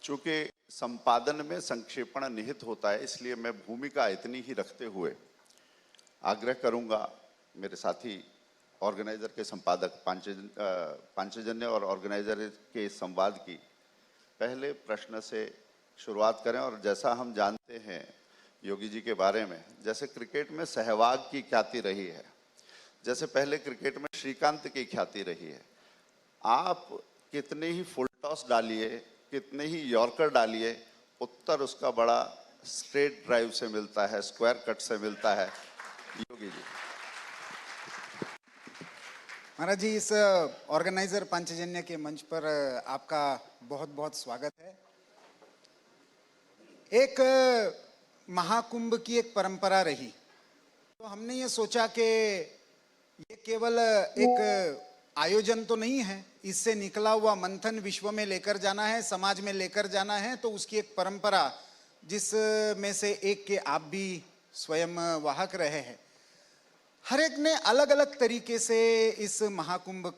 चूंकि संपादन में संक्षेपण निहित होता है, इसलिए मैं भूमिका इतनी ही रखते हुए आग्रह करूंगा मेरे साथी ऑर्गेनाइजर के संपादक पांचजन्य और ऑर्गेनाइजर के संवाद की पहले प्रश्न से शुरुआत करें। और जैसा हम जानते हैं योगी जी के बारे में, जैसे क्रिकेट में सहवाग की ख्याति रही है, जैसे पहले क्रिकेट में श्रीकांत की ख्याति रही है, आप कितने ही फुल टॉस डालिए, कितने ही यॉर्कर डालिए, उत्तर उसका बड़ा स्ट्रेट ड्राइव से मिलता है, स्क्वायर कट से मिलता है। योगी जी। महाराज जी, इस ऑर्गेनाइजर पांचजन्य के मंच पर आपका बहुत बहुत स्वागत है। एक महाकुंभ की एक परंपरा रही, तो हमने ये सोचा कि ये केवल एक आयोजन तो नहीं है, इससे निकला हुआ मंथन विश्व में लेकर जाना है, समाज में लेकर जाना है। तो उसकी एक परंपरा जिस में से एक के आप भी स्वयं वाहक रहे हैं, हर एक ने अलग अलग तरीके से इस महाकुंभ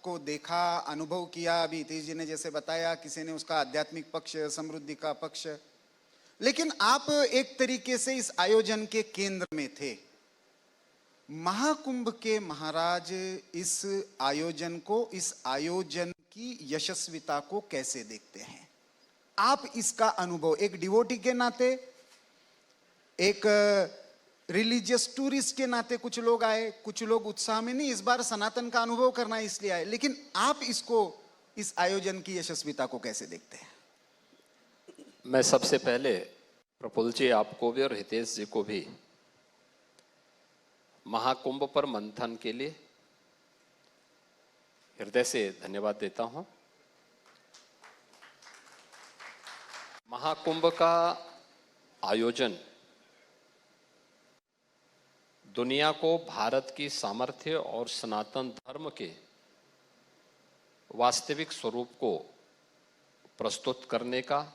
को देखा, अनुभव किया। अभी हितेश जी ने जैसे बताया, किसी ने उसका आध्यात्मिक पक्ष, समृद्धि का पक्ष, लेकिन आप एक तरीके से इस आयोजन के केंद्र में थे। महाकुंभ के महाराज, इस आयोजन को, इस आयोजन की यशस्विता को कैसे देखते हैं आप? इसका अनुभव एक डिवोटी के नाते, एक रिलीजियस टूरिस्ट के नाते, कुछ लोग आए, कुछ लोग उत्साह में नहीं, इस बार सनातन का अनुभव करना है इसलिए आए, लेकिन आप इसको, इस आयोजन की यशस्विता को कैसे देखते हैं? मैं सबसे पहले प्रफुल्ल जी, आपको भी और हितेश जी को भी महाकुंभ पर मंथन के लिए हृदय से धन्यवाद देता हूं। महाकुंभ का आयोजन दुनिया को भारत की सामर्थ्य और सनातन धर्म के वास्तविक स्वरूप को प्रस्तुत करने का,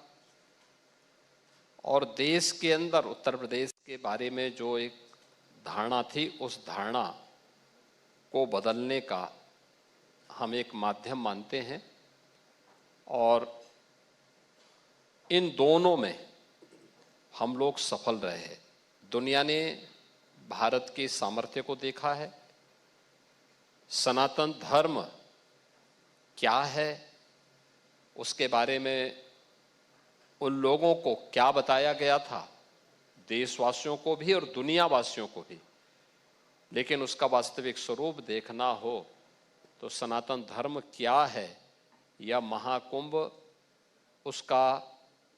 और देश के अंदर उत्तर प्रदेश के बारे में जो एक धारणा थी, उस धारणा को बदलने का हम एक माध्यम मानते हैं। और इन दोनों में हम लोग सफल रहे हैं। दुनिया ने भारत के सामर्थ्य को देखा है, सनातन धर्म क्या है उसके बारे में उन लोगों को क्या बताया गया था, देशवासियों को भी और दुनियावासियों को भी। लेकिन उसका वास्तविक स्वरूप देखना हो तो सनातन धर्म क्या है, या महाकुंभ उसका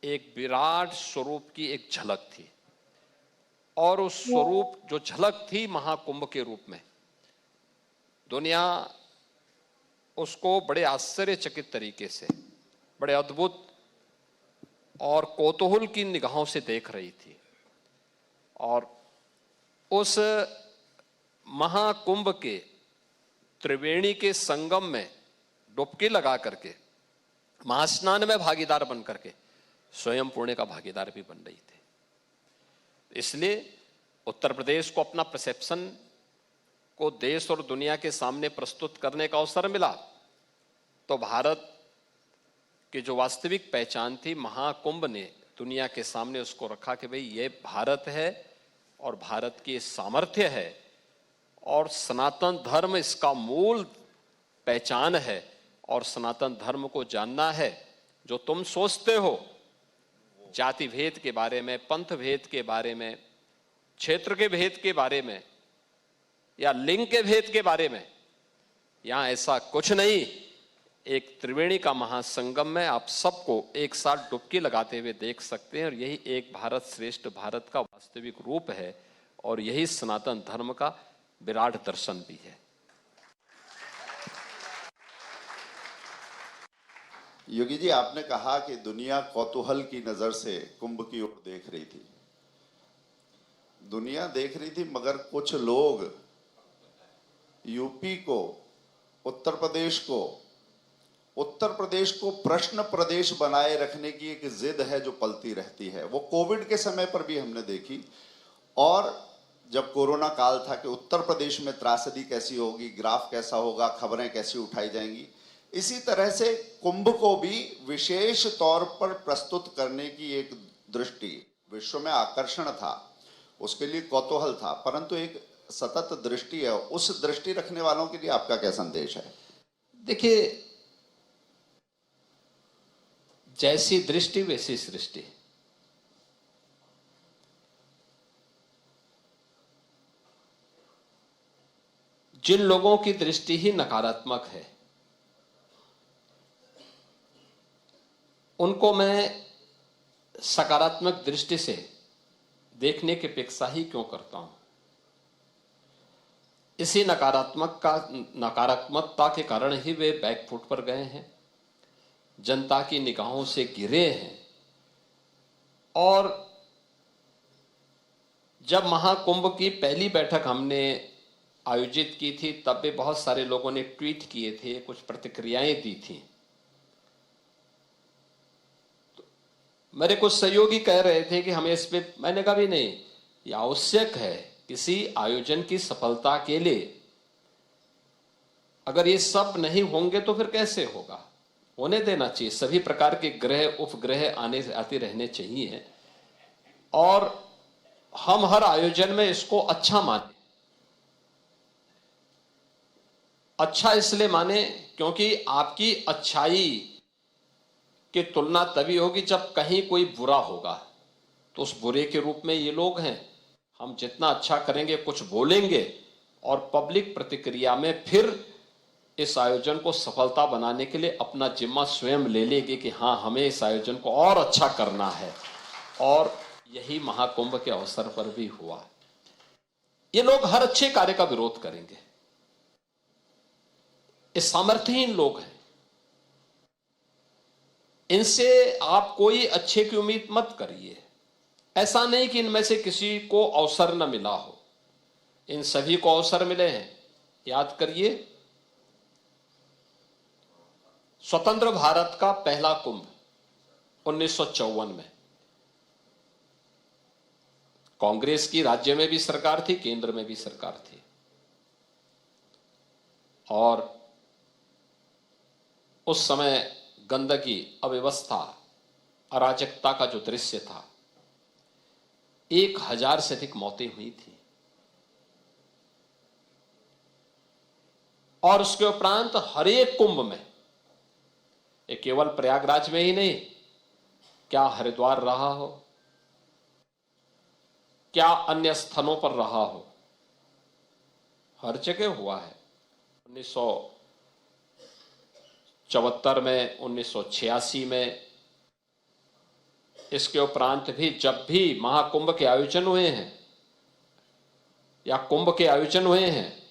एक विराट स्वरूप की एक झलक थी। और उस स्वरूप, जो झलक थी महाकुंभ के रूप में, दुनिया उसको बड़े आश्चर्यचकित तरीके से, बड़े अद्भुत और कौतूहल की निगाहों से देख रही थी। और उस महाकुंभ के त्रिवेणी के संगम में डुबकी लगा करके, महास्नान में भागीदार बन करके स्वयं पुण्य का भागीदार भी बन रही थी। इसलिए उत्तर प्रदेश को अपना परसेप्शन को देश और दुनिया के सामने प्रस्तुत करने का अवसर मिला। तो भारत की जो वास्तविक पहचान थी, महाकुंभ ने दुनिया के सामने उसको रखा कि भाई ये भारत है और भारत की सामर्थ्य है और सनातन धर्म इसका मूल पहचान है। और सनातन धर्म को जानना है। जो तुम सोचते हो जाति भेद के बारे में, पंथ भेद के बारे में, क्षेत्र के भेद के बारे में, या लिंग के भेद के बारे में, यहां ऐसा कुछ नहीं। एक त्रिवेणी का महासंगम में आप सबको एक साथ डुबकी लगाते हुए देख सकते हैं। और यही एक भारत श्रेष्ठ भारत का वास्तविक रूप है, और यही सनातन धर्म का विराट दर्शन भी है। योगी जी, आपने कहा कि दुनिया कौतूहल की नजर से कुंभ की ओर देख रही थी। दुनिया देख रही थी, मगर कुछ लोग यूपी को, उत्तर प्रदेश को प्रश्न प्रदेश बनाए रखने की एक जिद है जो पलती रहती है। वो कोविड के समय पर भी हमने देखी। और जब कोरोना काल था कि उत्तर प्रदेश में त्रासदी कैसी होगी, ग्राफ कैसा होगा, खबरें कैसी उठाई जाएंगी, इसी तरह से कुंभ को भी विशेष तौर पर प्रस्तुत करने की एक दृष्टि, विश्व में आकर्षण था, उसके लिए कौतूहल था, परंतु एक सतत दृष्टि है। उस दृष्टि रखने वालों के लिए आपका क्या संदेश है? देखिए, जैसी दृष्टि वैसी सृष्टि। जिन लोगों की दृष्टि ही नकारात्मक है, उनको मैं सकारात्मक दृष्टि से देखने की अपेक्षा ही क्यों करता हूं। इसी नकारात्मकता के कारण ही वे बैकफुट पर गए हैं, जनता की निगाहों से गिरे हैं। और जब महाकुंभ की पहली बैठक हमने आयोजित की थी, तब भी बहुत सारे लोगों ने ट्वीट किए थे, कुछ प्रतिक्रियाएं दी थी। तो मेरे कुछ सहयोगी कह रहे थे कि हमें इस पे, मैंने कहा भी नहीं, यह आवश्यक है किसी आयोजन की सफलता के लिए। अगर ये सब नहीं होंगे तो फिर कैसे होगा? होने देना चाहिए, सभी प्रकार के ग्रह उपग्रह आते रहने चाहिए। और हम हर आयोजन में इसको अच्छा माने। अच्छा इसलिए माने क्योंकि आपकी अच्छाई की तुलना तभी होगी जब कहीं कोई बुरा होगा, तो उस बुरे के रूप में ये लोग हैं। हम जितना अच्छा करेंगे, कुछ बोलेंगे, और पब्लिक प्रतिक्रिया में फिर इस आयोजन को सफलता बनाने के लिए अपना जिम्मा स्वयं ले लेगी कि हाँ, हमें इस आयोजन को और अच्छा करना है। और यही महाकुंभ के अवसर पर भी हुआ। ये लोग हर अच्छे कार्य का विरोध करेंगे, ये सामर्थ्यहीन लोग हैं। इनसे आप कोई अच्छे की उम्मीद मत करिए। ऐसा नहीं कि इनमें से किसी को अवसर न मिला हो, इन सभी को अवसर मिले हैं। याद करिए, स्वतंत्र भारत का पहला कुंभ 1954 में, कांग्रेस की राज्य में भी सरकार थी, केंद्र में भी सरकार थी, और उस समय गंदगी, अव्यवस्था, अराजकता का जो दृश्य था, 1000 से अधिक मौतें हुई थी। और उसके उपरांत हर एक कुंभ में, ये केवल प्रयागराज में ही नहीं, क्या हरिद्वार रहा हो, क्या अन्य स्थानों पर रहा हो, हर जगह हुआ है। 1974 में, 1986 में, इसके उपरांत भी जब भी महाकुंभ के आयोजन हुए हैं या कुंभ के आयोजन हुए हैं,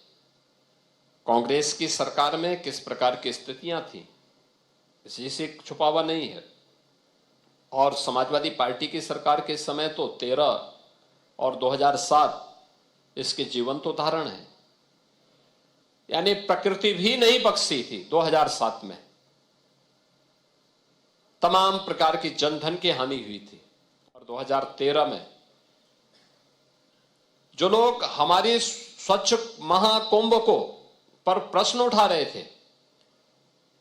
कांग्रेस की सरकार में किस प्रकार की स्थितियां थी, इसी से छुपावा नहीं है। और समाजवादी पार्टी की सरकार के समय तो 13 और 2007 इसके जीवंत उदाहरण है। यानी प्रकृति भी नहीं बख्शी थी 2007 में, तमाम प्रकार की जनधन की हानि हुई थी। और 2013 में जो लोग हमारी स्वच्छ महाकुंभ को पर प्रश्न उठा रहे थे,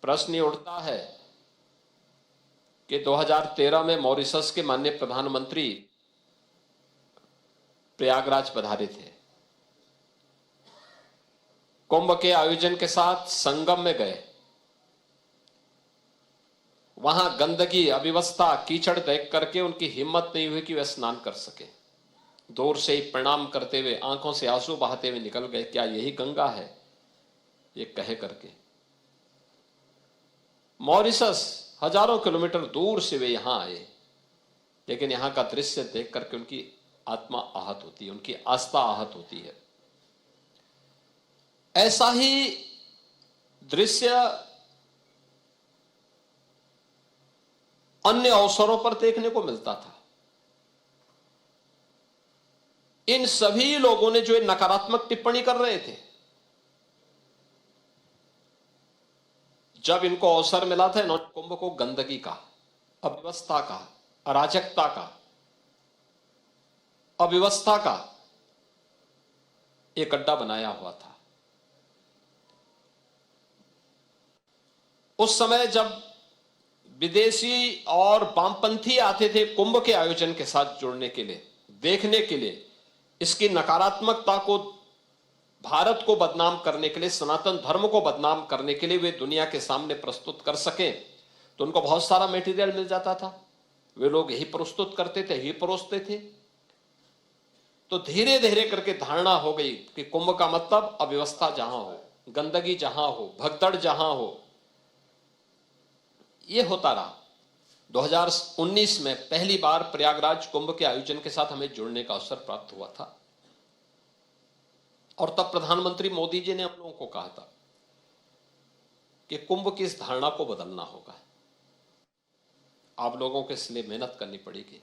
प्रश्न ये उठता है कि 2013 में मॉरिशस के माननीय प्रधानमंत्री प्रयागराज पधारे थे, कुंभ के आयोजन के साथ संगम में गए, वहां गंदगी, अव्यवस्था, कीचड़ देख करके उनकी हिम्मत नहीं हुई कि वे स्नान कर सके। दूर से ही प्रणाम करते हुए, आंखों से आंसू बहाते हुए निकल गए, क्या यही गंगा है, ये कहे करके। मॉरिशस हजारों किलोमीटर दूर से वे यहां आए, लेकिन यहां का दृश्य देख करके उनकी आत्मा आहत होती है, उनकी आस्था आहत होती है। ऐसा ही दृश्य अन्य अवसरों पर देखने को मिलता था। इन सभी लोगों ने जो नकारात्मक टिप्पणी कर रहे थे, जब इनको अवसर मिला था, इन्होंने कुंभ को गंदगी का, अव्यवस्था का, अराजकता का, अव्यवस्था का एक अड्डा बनाया हुआ था। उस समय जब विदेशी और वामपंथी आते थे कुंभ के आयोजन के साथ जुड़ने के लिए, देखने के लिए, इसकी नकारात्मकता को, भारत को बदनाम करने के लिए, सनातन धर्म को बदनाम करने के लिए वे दुनिया के सामने प्रस्तुत कर सकें, तो उनको बहुत सारा मटेरियल मिल जाता था। वे लोग यही प्रस्तुत करते थे, यही परोसते थे। तो धीरे धीरे करके धारणा हो गई कि कुंभ का मतलब अव्यवस्था जहां हो, गंदगी जहां हो, भगदड़ जहां हो, ये होता रहा। 2019 में पहली बार प्रयागराज कुंभ के आयोजन के साथ हमें जुड़ने का अवसर प्राप्त हुआ था, और तब प्रधानमंत्री मोदी जी ने हम लोगों को कहा था कि कुंभ की इस धारणा को बदलना होगा, आप लोगों को इसलिए मेहनत करनी पड़ेगी।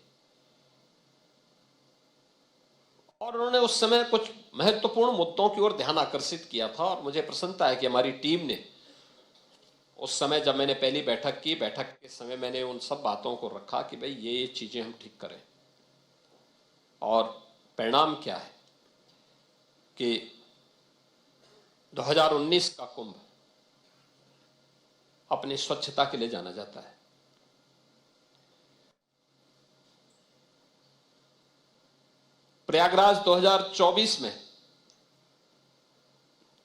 और उन्होंने उस समय कुछ महत्वपूर्ण मुद्दों की ओर ध्यान आकर्षित किया था, और मुझे प्रसन्नता है कि हमारी टीम ने उस समय, जब मैंने पहली बैठक की, बैठक के समय मैंने उन सब बातों को रखा कि भाई ये चीजें हम ठीक करें। और परिणाम क्या है कि 2019 का कुंभ अपनी स्वच्छता के लिए जाना जाता है। प्रयागराज 2024 में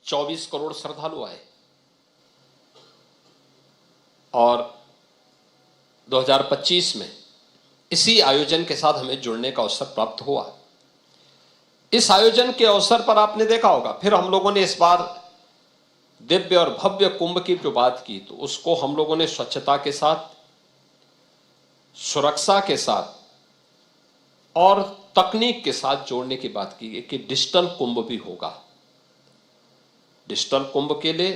24 करोड़ श्रद्धालु आए, और 2025 में इसी आयोजन के साथ हमें जुड़ने का अवसर प्राप्त हुआ। इस आयोजन के अवसर पर आपने देखा होगा, फिर हम लोगों ने इस बार दिव्य और भव्य कुंभ की जो बात की, तो उसको हम लोगों ने स्वच्छता के साथ, सुरक्षा के साथ और तकनीक के साथ जोड़ने की बात की कि डिजिटल कुंभ भी होगा। डिजिटल कुंभ के लिए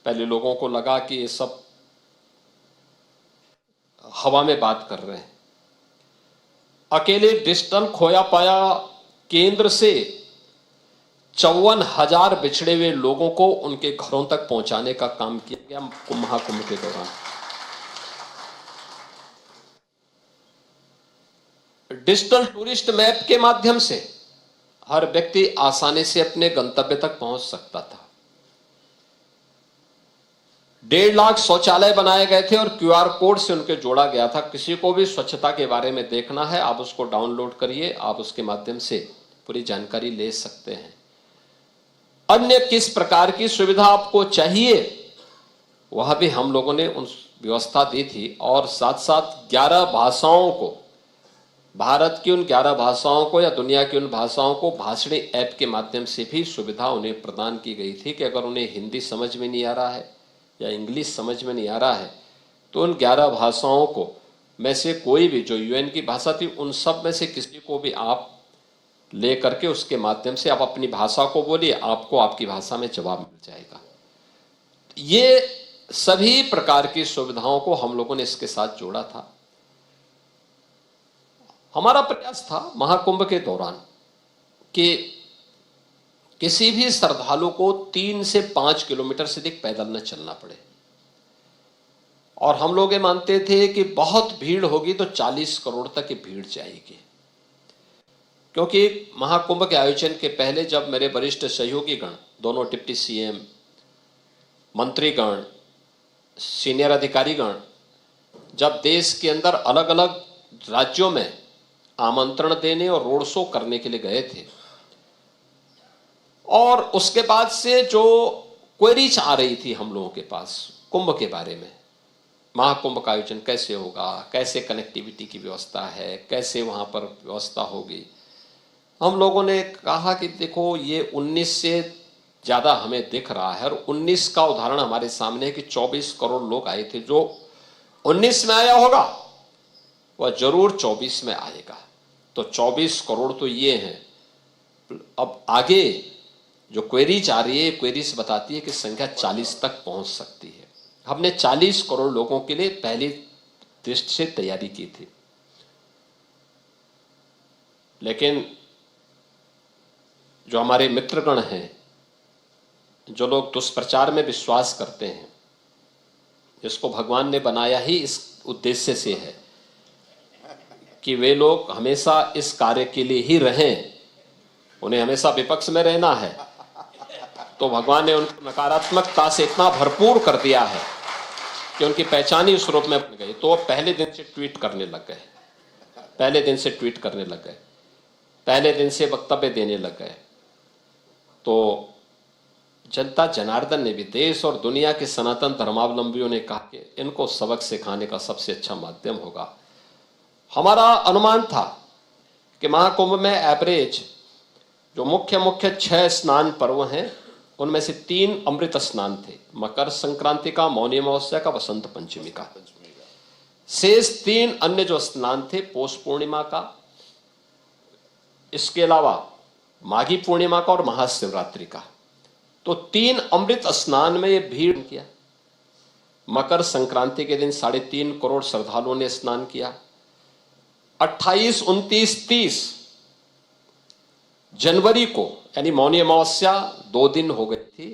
पहले लोगों को लगा कि ये सब हवा में बात कर रहे हैं। अकेले डिजिटल खोया पाया केंद्र से 54,000 बिछड़े हुए लोगों को उनके घरों तक पहुंचाने का काम किया गया महाकुंभ के दौरान। डिजिटल टूरिस्ट मैप के माध्यम से हर व्यक्ति आसानी से अपने गंतव्य तक पहुंच सकता था। 1.5 लाख शौचालय बनाए गए थे और QR कोड से उनके जोड़ा गया था। किसी को भी स्वच्छता के बारे में देखना है, आप उसको डाउनलोड करिए, आप उसके माध्यम से पूरी जानकारी ले सकते हैं। अन्य किस प्रकार की सुविधा आपको चाहिए, वह भी हम लोगों ने उन व्यवस्था दी थी। और साथ साथ 11 भाषाओं को, भारत की उन 11 भाषाओं को या दुनिया की उन भाषाओं को भाषणी ऐप के माध्यम से भी सुविधा उन्हें प्रदान की गई थी कि अगर उन्हें हिंदी समझ में नहीं आ रहा है या इंग्लिश समझ में नहीं आ रहा है, तो उन 11 भाषाओं को में से कोई भी, जो UN की भाषा थी, उन सब में से किसी को भी आप ले करके उसके माध्यम से आप अपनी भाषा को बोलिए, आपको आपकी भाषा में जवाब मिल जाएगा। ये सभी प्रकार की सुविधाओं को हम लोगों ने इसके साथ जोड़ा था। हमारा प्रयास था महाकुंभ के दौरान कि किसी भी श्रद्धालु को 3 से 5 किलोमीटर से अधिक पैदल न चलना पड़े। और हम लोग ये मानते थे कि बहुत भीड़ होगी तो 40 करोड़ तक की भीड़ जाएगी, क्योंकि महाकुंभ के आयोजन के पहले जब मेरे वरिष्ठ सहयोगी गण, दोनों डिप्टी CM, मंत्रीगण, सीनियर अधिकारीगण, जब देश के अंदर अलग अलग राज्यों में आमंत्रण देने और रोड शो करने के लिए गए थे, और उसके बाद से जो क्वेरीज आ रही थी हम लोगों के पास कुंभ के बारे में, महाकुंभ का आयोजन कैसे होगा, कैसे कनेक्टिविटी की व्यवस्था है, कैसे वहां पर व्यवस्था होगी, हम लोगों ने कहा कि देखो ये 19 से ज्यादा हमें दिख रहा है। और 19 का उदाहरण हमारे सामने है कि 24 करोड़ लोग आए थे। जो 19 में आया होगा वह जरूर 24 में आएगा। तो 24 करोड़ तो ये हैं। अब आगे जो क्वेरीज आ रही है, क्वेरीज बताती है कि संख्या 40 तक पहुंच सकती है। हमने 40 करोड़ लोगों के लिए पहली दृष्टि से तैयारी की थी, लेकिन जो हमारे मित्रगण हैं, जो लोग दुष्प्रचार में विश्वास करते हैं, जिसको भगवान ने बनाया ही इस उद्देश्य से है कि वे लोग हमेशा इस कार्य के लिए ही रहें उन्हें हमेशा विपक्ष में रहना है, तो भगवान ने उनको नकारात्मकता से इतना भरपूर कर दिया है कि उनकी पहचान ही उस रूप में बन गई। तो वो पहले दिन से ट्वीट करने लग गए, पहले दिन से ट्वीट करने लग गए, पहले दिन से वक्तव्य देने लग गए। तो जनता जनार्दन ने भी, देश और दुनिया के सनातन धर्मावलंबियों ने कहा कि इनको सबक सिखाने का सबसे अच्छा माध्यम होगा। हमारा अनुमान था कि महाकुंभ में एवरेज जो मुख्य 6 स्नान पर्व हैं, उनमें से 3 अमृत स्नान थे, मकर संक्रांति का, मौनी अमावस्या का, वसंत पंचमी का। शेष 3 अन्य जो स्नान थे, पौष पूर्णिमा का, इसके अलावा माघी पूर्णिमा का और महाशिवरात्रि का। तो 3 अमृत स्नान में ये भीड़ किया। मकर संक्रांति के दिन 3.5 करोड़ श्रद्धालुओं ने स्नान किया। 28, 29, 30 जनवरी को, यानी मौनी अमावस्या 2 दिन हो गई थी,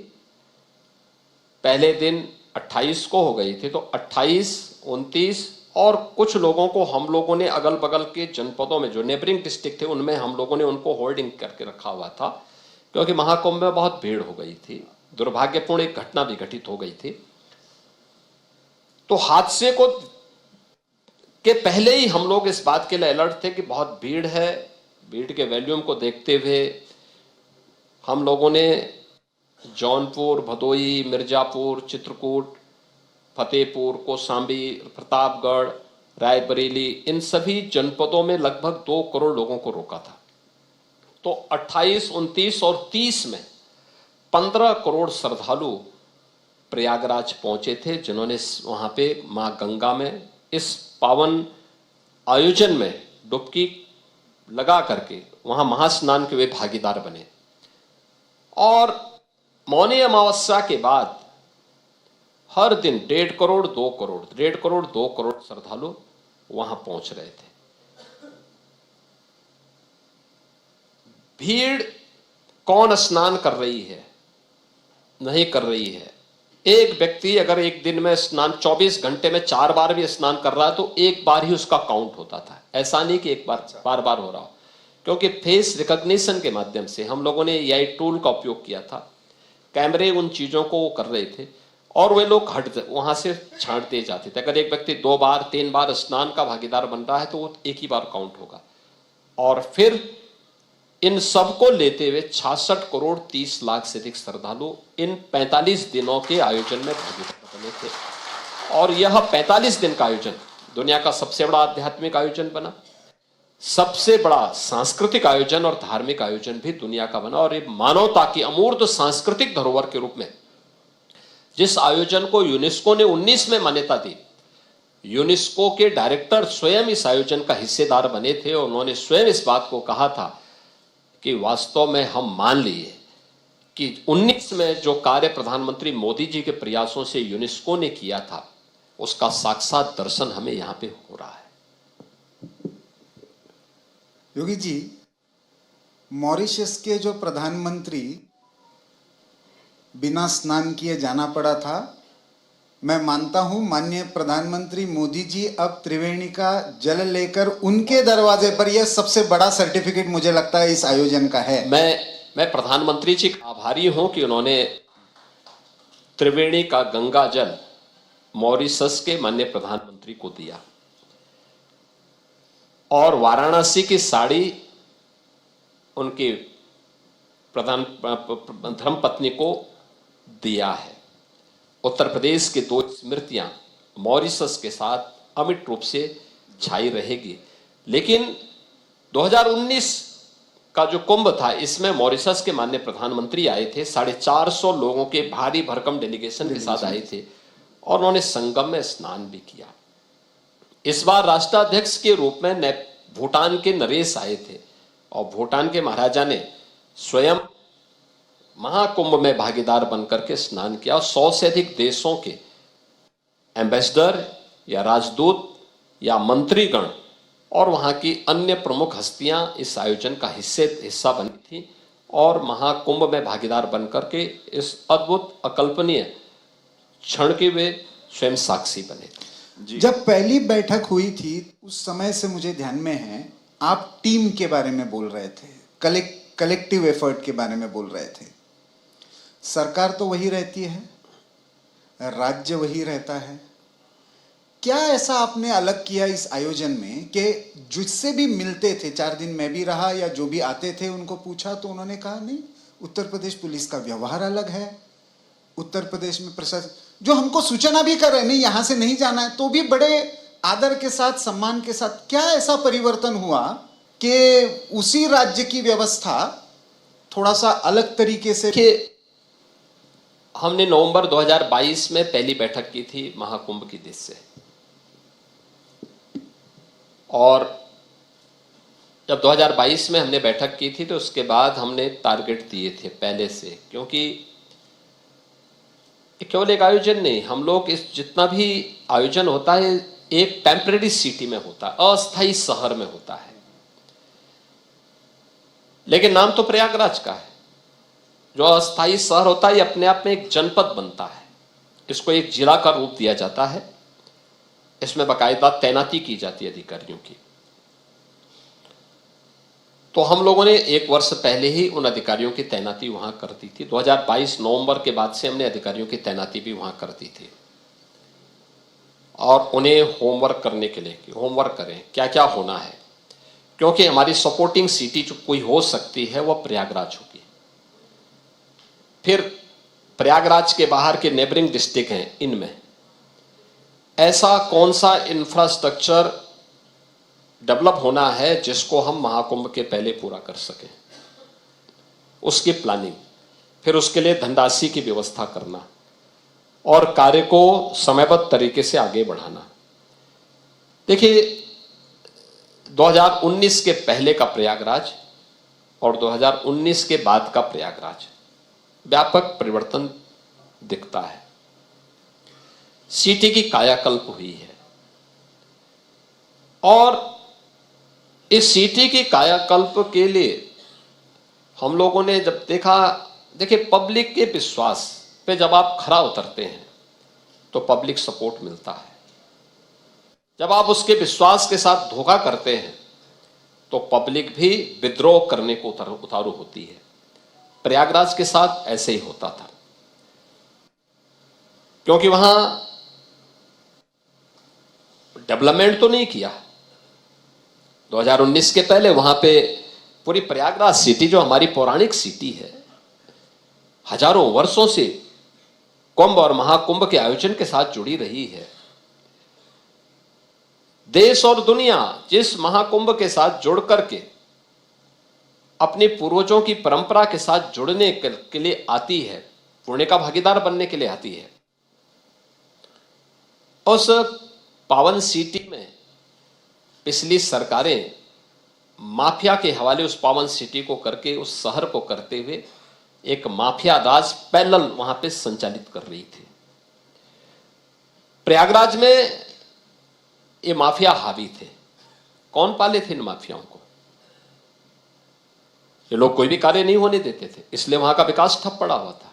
पहले दिन 28 को हो गई थी, तो 28, 29 और कुछ लोगों को हम लोगों ने अगल बगल के जनपदों में जो नेबरिंग डिस्ट्रिक्ट थे उनमें हम लोगों ने उनको होल्डिंग करके रखा हुआ था, क्योंकि महाकुंभ में बहुत भीड़ हो गई थी। दुर्भाग्यपूर्ण एक घटना भी घटित हो गई थी। तो हादसे को के पहले ही हम लोग इस बात के लिए अलर्ट थे कि बहुत भीड़ है। भीड़ के वॉल्यूम को देखते हुए हम लोगों ने जौनपुर, भदोई, मिर्जापुर, चित्रकूट, फतेहपुर, कौशाम्बी, प्रतापगढ़, रायबरेली, इन सभी जनपदों में लगभग 2 करोड़ लोगों को रोका था। तो 28, 29 और 30 में 15 करोड़ श्रद्धालु प्रयागराज पहुंचे थे, जिन्होंने वहां पे मां गंगा में इस पावन आयोजन में डुबकी लगा करके वहां महास्नान के वे भागीदार बने। और मौनी अमावस्या के बाद हर दिन 1.5 करोड़ 2 करोड़ 1.5 करोड़ 2 करोड़ श्रद्धालु वहां पहुंच रहे थे। भीड़ कौन स्नान कर रही है, नहीं कर रही है। एक व्यक्ति अगर एक दिन में स्नान 24 घंटे में 4 बार भी स्नान कर रहा है तो एक बार ही उसका काउंट होता था, ऐसा नहीं कि एक बार बार हो रहा हो। क्योंकि फेस रिकॉग्निशन के माध्यम से हम लोगों ने एआई टूल का उपयोग किया था, कैमरे उन चीजों को कर रहे थे और वे लोग वहां से छांट दिए जाते थे। अगर एक व्यक्ति 2 बार 3 बार स्नान का भागीदार बन रहा है तो वो एक ही बार काउंट होगा। और फिर इन सबको लेते हुए 66 करोड़ 30 लाख से अधिक श्रद्धालु इन 45 दिनों के आयोजन में भागीदार बने थे। और यह 45 दिन का आयोजन दुनिया का सबसे बड़ा आध्यात्मिक आयोजन बना, सबसे बड़ा सांस्कृतिक आयोजन और धार्मिक आयोजन भी दुनिया का बना। और ये मानवता की अमूर्त सांस्कृतिक धरोहर के रूप में जिस आयोजन को यूनेस्को ने 19 में मान्यता दी, यूनेस्को के डायरेक्टर स्वयं इस आयोजन का हिस्सेदार बने थे और उन्होंने स्वयं इस बात को कहा था कि वास्तव में हम मान लिए कि 19 में जो कार्य प्रधानमंत्री मोदी जी के प्रयासों से यूनेस्को ने किया था उसका साक्षात दर्शन हमें यहां पे हो रहा है। योगी जी, मॉरिशस के जो प्रधानमंत्री बिना स्नान किए जाना पड़ा था, मैं मानता हूं माननीय प्रधानमंत्री मोदी जी अब त्रिवेणी का जल लेकर उनके दरवाजे पर, यह सबसे बड़ा सर्टिफिकेट मुझे लगता है इस आयोजन का है। मैं प्रधानमंत्री जी का आभारी हूं कि उन्होंने त्रिवेणी का गंगा जल मॉरिशस के माननीय प्रधानमंत्री को दिया और वाराणसी की साड़ी उनकी धर्मपत्नी को दिया है। उत्तर प्रदेश की 2 स्मृतियां मॉरिशस के साथ अमिट रूप से छाई रहेगी। लेकिन 2019 का जो कुंभ था, इसमें मॉरिशस के माननीय प्रधानमंत्री आए थे, 450 लोगों के भारी भरकम डेलीगेशन के साथ आए थे और उन्होंने संगम में स्नान भी किया। इस बार राष्ट्राध्यक्ष के रूप में भूटान के नरेश आए थे और भूटान के महाराजा ने स्वयं महाकुंभ में भागीदार बनकर के स्नान किया। 100 से अधिक देशों के एम्बेसडर या राजदूत या मंत्रीगण और वहां की अन्य प्रमुख हस्तियां इस आयोजन का हिस्सा बनी थी और महाकुंभ में भागीदार बनकर के इस अद्भुत अकल्पनीय क्षण के वे स्वयं साक्षी बने थे। जब पहली बैठक हुई थी उस समय से मुझे ध्यान में है, आप टीम के बारे में बोल रहे थे, कलेक्टिव एफर्ट के बारे में बोल रहे थे। सरकार तो वही रहती है, राज्य वही रहता है। क्या ऐसा आपने अलग किया इस आयोजन में कि जिससे भी मिलते थे, 4 दिन मैं भी रहा या जो भी आते थे उनको पूछा तो उन्होंने कहा नहीं, उत्तर प्रदेश पुलिस का व्यवहार अलग है, उत्तर प्रदेश में प्रशासन जो हमको सूचना भी कर रहे नहीं यहां से नहीं जाना है तो भी बड़े आदर के साथ सम्मान के साथ। क्या ऐसा परिवर्तन हुआ कि उसी राज्य की व्यवस्था थोड़ा सा अलग तरीके से? हमने नवंबर 2022 में पहली बैठक की थी महाकुंभ की दिशा से, और जब 2022 में हमने बैठक की थी तो उसके बाद हमने टारगेट दिए थे पहले से, क्योंकि केवल एक आयोजन नहीं, हम लोग इस जितना भी आयोजन होता है एक टेम्परेरी सिटी में होता है, अस्थायी शहर में होता है, लेकिन नाम तो प्रयागराज का है। जो अस्थायी शहर होता है ये अपने आप में एक जनपद बनता है, इसको एक जिला का रूप दिया जाता है, इसमें बाकायदा तैनाती की जाती है अधिकारियों की। तो हम लोगों ने 1 वर्ष पहले ही उन अधिकारियों की तैनाती वहां कर दी थी। 2022 नवंबर के बाद से हमने अधिकारियों की तैनाती भी वहां कर दी थी, और उन्हें होमवर्क करने के लिए कि होमवर्क करें क्या क्या होना है, क्योंकि हमारी सपोर्टिंग सिटी जो कोई हो सकती है वह प्रयागराज होगी। फिर प्रयागराज के बाहर के नेबरिंग डिस्ट्रिक्ट हैं, इनमें ऐसा कौन सा इंफ्रास्ट्रक्चर डेवलप होना है जिसको हम महाकुंभ के पहले पूरा कर सकें, उसकी प्लानिंग, फिर उसके लिए धनराशि की व्यवस्था करना और कार्य को समयबद्ध तरीके से आगे बढ़ाना। देखिए 2019 के पहले का प्रयागराज और 2019 के बाद का प्रयागराज व्यापक परिवर्तन दिखता है। सिटी की कायाकल्प हुई है, और इस सिटी की कायाकल्प के लिए हम लोगों ने जब देखा, देखिए पब्लिक के विश्वास पे जब आप खरा उतरते हैं तो पब्लिक सपोर्ट मिलता है, जब आप उसके विश्वास के साथ धोखा करते हैं तो पब्लिक भी विद्रोह करने को उतारू होती है। प्रयागराज के साथ ऐसे ही होता था, क्योंकि वहां डेवलपमेंट तो नहीं किया। 2019 के पहले वहां पे पूरी प्रयागराज सिटी जो हमारी पौराणिक सिटी है, हजारों वर्षों से कुंभ और महाकुंभ के आयोजन के साथ जुड़ी रही है। देश और दुनिया जिस महाकुंभ के साथ जुड़ करके अपने पूर्वजों की परंपरा के साथ जुड़ने के लिए आती है, पुण्य का भागीदार बनने के लिए आती है, उस पावन सिटी में पिछली सरकारें माफिया के हवाले उस पावन सिटी को करके, उस शहर को करते हुए एक माफिया राज पैरेलल वहां पे संचालित कर रही थी। प्रयागराज में ये माफिया हावी थे। कौन पाले थे इन माफियाओं को? ये लोग कोई भी कार्य नहीं होने देते थे, इसलिए वहां का विकास ठप पड़ा हुआ था।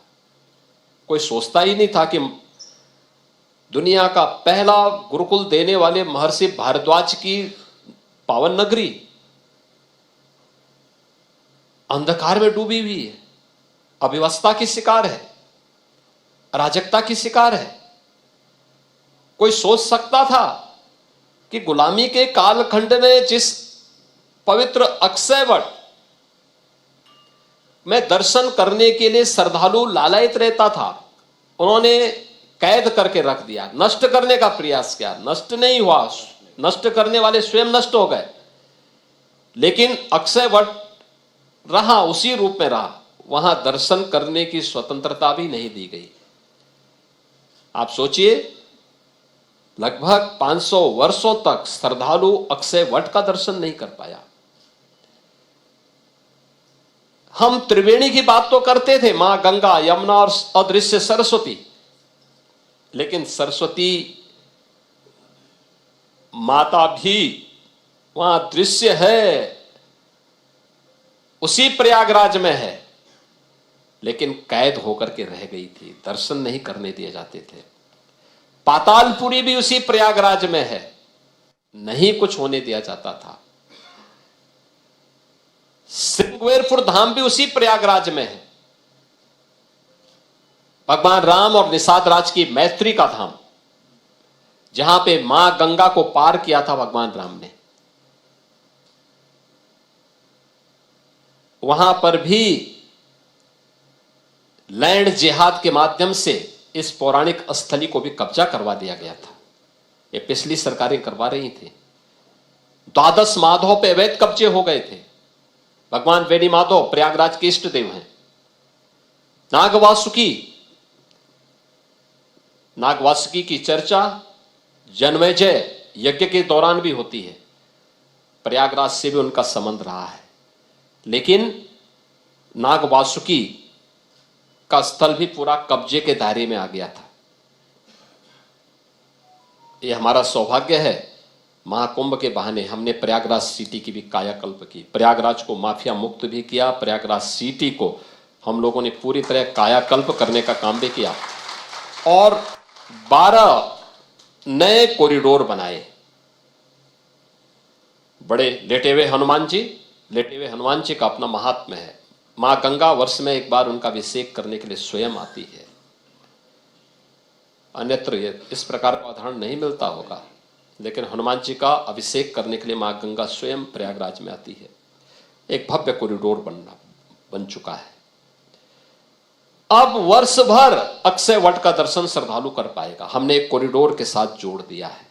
कोई सोचता ही नहीं था कि दुनिया का पहला गुरुकुल देने वाले महर्षि भारद्वाज की पावन नगरी अंधकार में डूबी हुई है, अव्यवस्था की शिकार है, अराजकता की शिकार है। कोई सोच सकता था कि गुलामी के कालखंड में जिस पवित्र अक्षय वट में दर्शन करने के लिए श्रद्धालु लालायित रहता था, उन्होंने कैद करके रख दिया, नष्ट करने का प्रयास किया, नष्ट नहीं हुआ, नष्ट करने वाले स्वयं नष्ट हो गए, लेकिन अक्षय वट रहा, उसी रूप में रहा। वहां दर्शन करने की स्वतंत्रता भी नहीं दी गई। आप सोचिए, लगभग 500 वर्षों तक श्रद्धालु अक्षय वट का दर्शन नहीं कर पाया। हम त्रिवेणी की बात तो करते थे, मां गंगा, यमुना और अदृश्य सरस्वती, लेकिन सरस्वती माता भी वहां दृश्य है, उसी प्रयागराज में है, लेकिन कैद होकर के रह गई थी, दर्शन नहीं करने दिए जाते थे। पातालपुरी भी उसी प्रयागराज में है, नहीं कुछ होने दिया जाता था। श्रृंगेरपुर धाम भी उसी प्रयागराज में है। भगवान राम और निषाद राज की मैत्री का धाम, जहां पे मां गंगा को पार किया था भगवान राम ने, वहां पर भी लैंड जिहाद के माध्यम से इस पौराणिक स्थली को भी कब्जा करवा दिया गया था। ये पिछली सरकारें करवा रही थी। द्वादश माधव पे अवैध कब्जे हो गए थे। भगवान वेणी माधव प्रयागराज के इष्ट देव हैं। नागवासुकी की चर्चा जन्मेजय यज्ञ के दौरान भी होती है। प्रयागराज से भी उनका संबंध रहा है, लेकिन नागवासुकी का स्थल भी पूरा कब्जे के दायरे में आ गया था। यह हमारा सौभाग्य है, महाकुंभ के बहाने हमने प्रयागराज सिटी की भी कायाकल्प की, प्रयागराज को माफिया मुक्त भी किया, प्रयागराज सिटी को हम लोगों ने पूरी तरह कायाकल्प करने का काम भी किया और 12 नए कॉरिडोर बनाए। बड़े लेटे हुए हनुमान जी का अपना महात्म्य है। मां गंगा वर्ष में एक बार उनका अभिषेक करने के लिए स्वयं आती है। अन्यत्र इस प्रकार का उदाहरण नहीं मिलता होगा, लेकिन हनुमान जी का अभिषेक करने के लिए मां गंगा स्वयं प्रयागराज में आती है। एक भव्य कॉरिडोर बन चुका है। अब वर्ष भर अक्षय वट का दर्शन श्रद्धालु कर पाएगा। हमने एक कॉरिडोर के साथ जोड़ दिया है।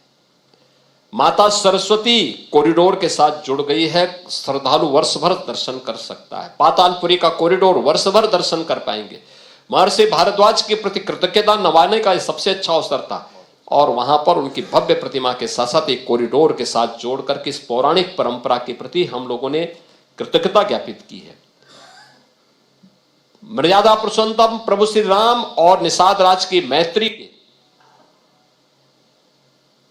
माता सरस्वती कॉरिडोर के साथ जुड़ गई है। श्रद्धालु वर्ष भर दर्शन कर सकता है। पातालपुरी का कॉरिडोर वर्ष भर दर्शन कर पाएंगे। महर्षि भारद्वाज के प्रति कृतज्ञता नवाने का सबसे अच्छा अवसर था और वहां पर उनकी भव्य प्रतिमा के साथ साथ एक कॉरिडोर के साथ जोड़ करके इस पौराणिक परंपरा के प्रति हम लोगों ने कृतज्ञता ज्ञापित की है। मर्यादा पुरुषोत्तम प्रभु श्री राम और निषाद राज की मैत्री के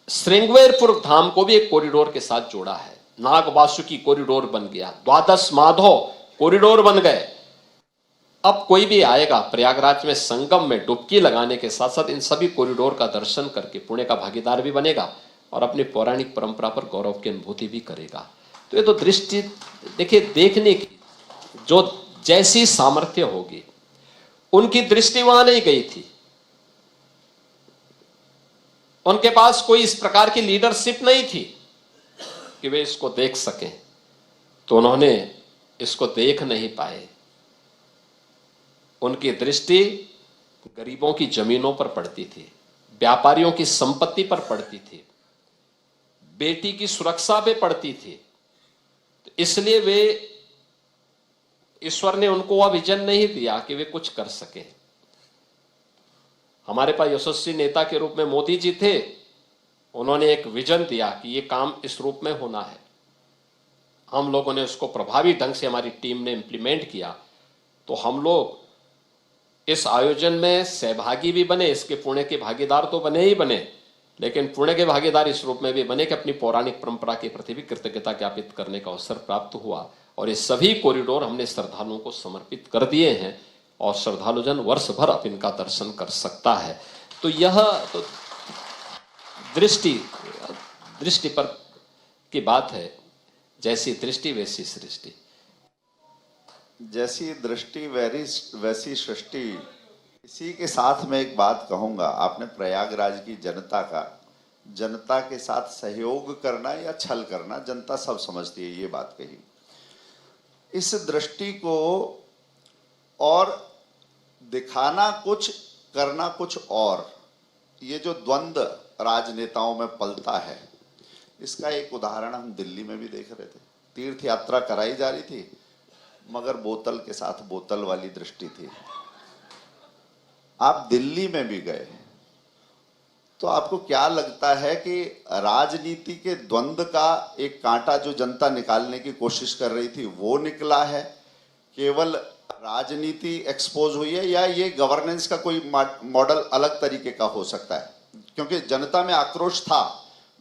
श्रृंगेरपुर धाम को भी एक कॉरिडोर के साथ जोड़ा है। नागवासुकी कॉरिडोर बन गया, द्वादश माधव कॉरिडोर बन गए। अब कोई भी आएगा प्रयागराज में संगम में डुबकी लगाने के साथ साथ इन सभी कॉरिडोर का दर्शन करके पुण्य का भागीदार भी बनेगा और अपनी पौराणिक परंपरा पर गौरव की अनुभूति भी करेगा। तो ये तो दृष्टि देखिए, देखने की जो जैसी सामर्थ्य होगी, उनकी दृष्टि वहां नहीं गई थी। उनके पास कोई इस प्रकार की लीडरशिप नहीं थी कि वे इसको देख सकें, तो उन्होंने इसको देख नहीं पाए। उनकी दृष्टि गरीबों की जमीनों पर पड़ती थी, व्यापारियों की संपत्ति पर पड़ती थी, बेटी की सुरक्षा पे पड़ती थी। तो इसलिए वे, ईश्वर ने उनको वह विजन नहीं दिया कि वे कुछ कर सके। हमारे पास यशस्वी नेता के रूप में मोदी जी थे। उन्होंने एक विजन दिया कि ये काम इस रूप में होना है। हम लोगों ने उसको प्रभावी ढंग से हमारी टीम ने इंप्लीमेंट किया। तो हम लोग इस आयोजन में सहभागी भी बने, इसके पुण्य के भागीदार तो बने ही बने, लेकिन पुण्य के भागीदार इस रूप में भी बने कि अपनी पौराणिक परंपरा के प्रति भी कृतज्ञता ज्ञापित करने का अवसर प्राप्त हुआ। और ये सभी कॉरिडोर हमने श्रद्धालुओं को समर्पित कर दिए हैं और श्रद्धालुजन वर्ष भर अब इनका दर्शन कर सकता है। तो यह तो दृष्टि पर की बात है। जैसी दृष्टि वैसी सृष्टि। जैसी दृष्टि वैसी सृष्टि। इसी के साथ मैं एक बात कहूंगा, आपने प्रयागराज की जनता के साथ सहयोग करना या छल करना, जनता सब समझती है, ये बात कही। इस दृष्टि को और दिखाना कुछ, करना कुछ और, ये जो द्वंद्व राजनेताओं में पलता है, इसका एक उदाहरण हम दिल्ली में भी देख रहे थे। तीर्थ यात्रा कराई जा रही थी, मगर बोतल के साथ बोतल वाली दृष्टि थी। आप दिल्ली में भी गए तो आपको क्या लगता है कि राजनीति के द्वंद्व का एक कांटा जो जनता निकालने की कोशिश कर रही थी वो निकला है? केवल राजनीति एक्सपोज हुई है या ये गवर्नेंस का कोई मॉडल अलग तरीके का हो सकता है? क्योंकि जनता में आक्रोश था।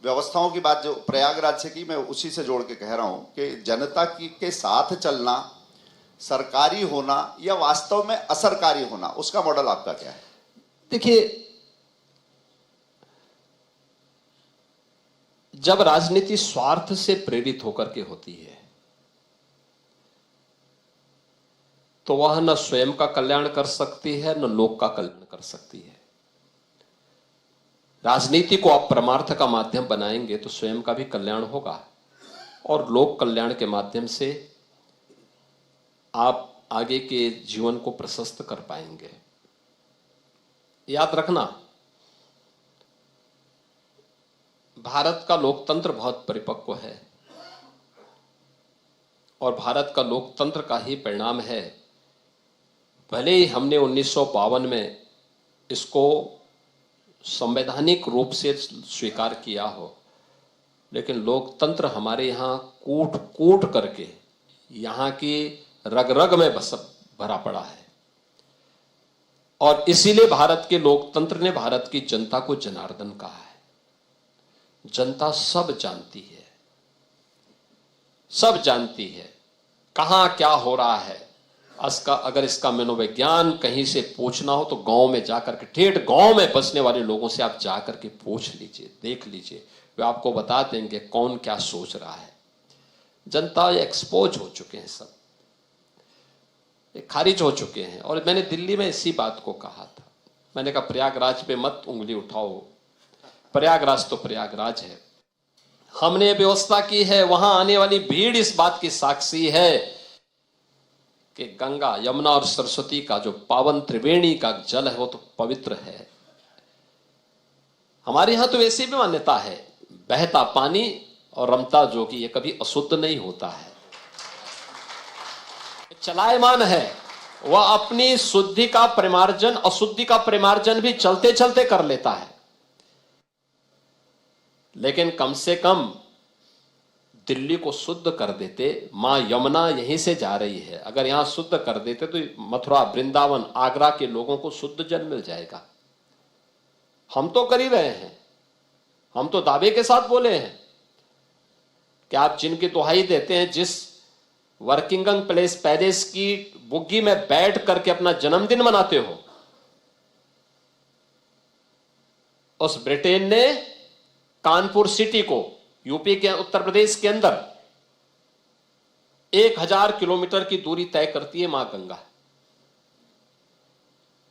व्यवस्थाओं की बात जो प्रयागराज से की, मैं उसी से जोड़ के कह रहा हूं कि जनता के साथ चलना, सरकारी होना या वास्तव में असरकारी होना, उसका मॉडल आपका क्या है? देखिए, जब राजनीति स्वार्थ से प्रेरित होकर के होती है तो वह न स्वयं का कल्याण कर सकती है न लोक का कल्याण कर सकती है। राजनीति को आप परमार्थ का माध्यम बनाएंगे तो स्वयं का भी कल्याण होगा और लोक कल्याण के माध्यम से आप आगे के जीवन को प्रशस्त कर पाएंगे। याद रखना, भारत का लोकतंत्र बहुत परिपक्व है और भारत का लोकतंत्र का ही परिणाम है, भले ही हमने 1952 में इसको संवैधानिक रूप से स्वीकार किया हो, लेकिन लोकतंत्र हमारे यहाँ कूट कूट करके यहाँ की रग रग में बस भरा पड़ा है और इसीलिए भारत के लोकतंत्र ने भारत की जनता को जनार्दन कहा है। जनता सब जानती है, सब जानती है कहां क्या हो रहा है। अगर इसका मनोविज्ञान कहीं से पूछना हो तो गांव में जाकर के, ठेठ गांव में बसने वाले लोगों से आप जाकर के पूछ लीजिए, देख लीजिए, वे आपको बता देंगे कौन क्या सोच रहा है। जनता एक्सपोज हो चुके हैं, सब खारिज हो चुके हैं। और मैंने दिल्ली में इसी बात को कहा था, मैंने कहा प्रयागराज पे मत उंगली उठाओ, प्रयागराज तो प्रयागराज है, हमने व्यवस्था की है, वहां आने वाली भीड़ इस बात की साक्षी है कि गंगा, यमुना और सरस्वती का जो पावन त्रिवेणी का जल है वो तो पवित्र है। हमारे यहां तो वैसी भी मान्यता है, बहता पानी और रमता जोगी ये कभी अशुद्ध नहीं होता है, चलायमान है, वह अपनी शुद्धि का परिमार्जन, अशुद्धि का परिमार्जन भी चलते चलते कर लेता है। लेकिन कम से कम दिल्ली को शुद्ध कर देते, मां यमुना यहीं से जा रही है, अगर यहां शुद्ध कर देते तो मथुरा, वृंदावन, आगरा के लोगों को शुद्ध जल मिल जाएगा। हम तो कर ही रहे हैं, हम तो दावे के साथ बोले हैं कि आप जिनकी दुहाई देते हैं, जिस वर्किंगटन पैलेस की बुग्गी में बैठ करके अपना जन्मदिन मनाते हो, उस ब्रिटेन ने कानपुर सिटी को, यूपी के उत्तर प्रदेश के अंदर 1000 किलोमीटर की दूरी तय करती है मां गंगा,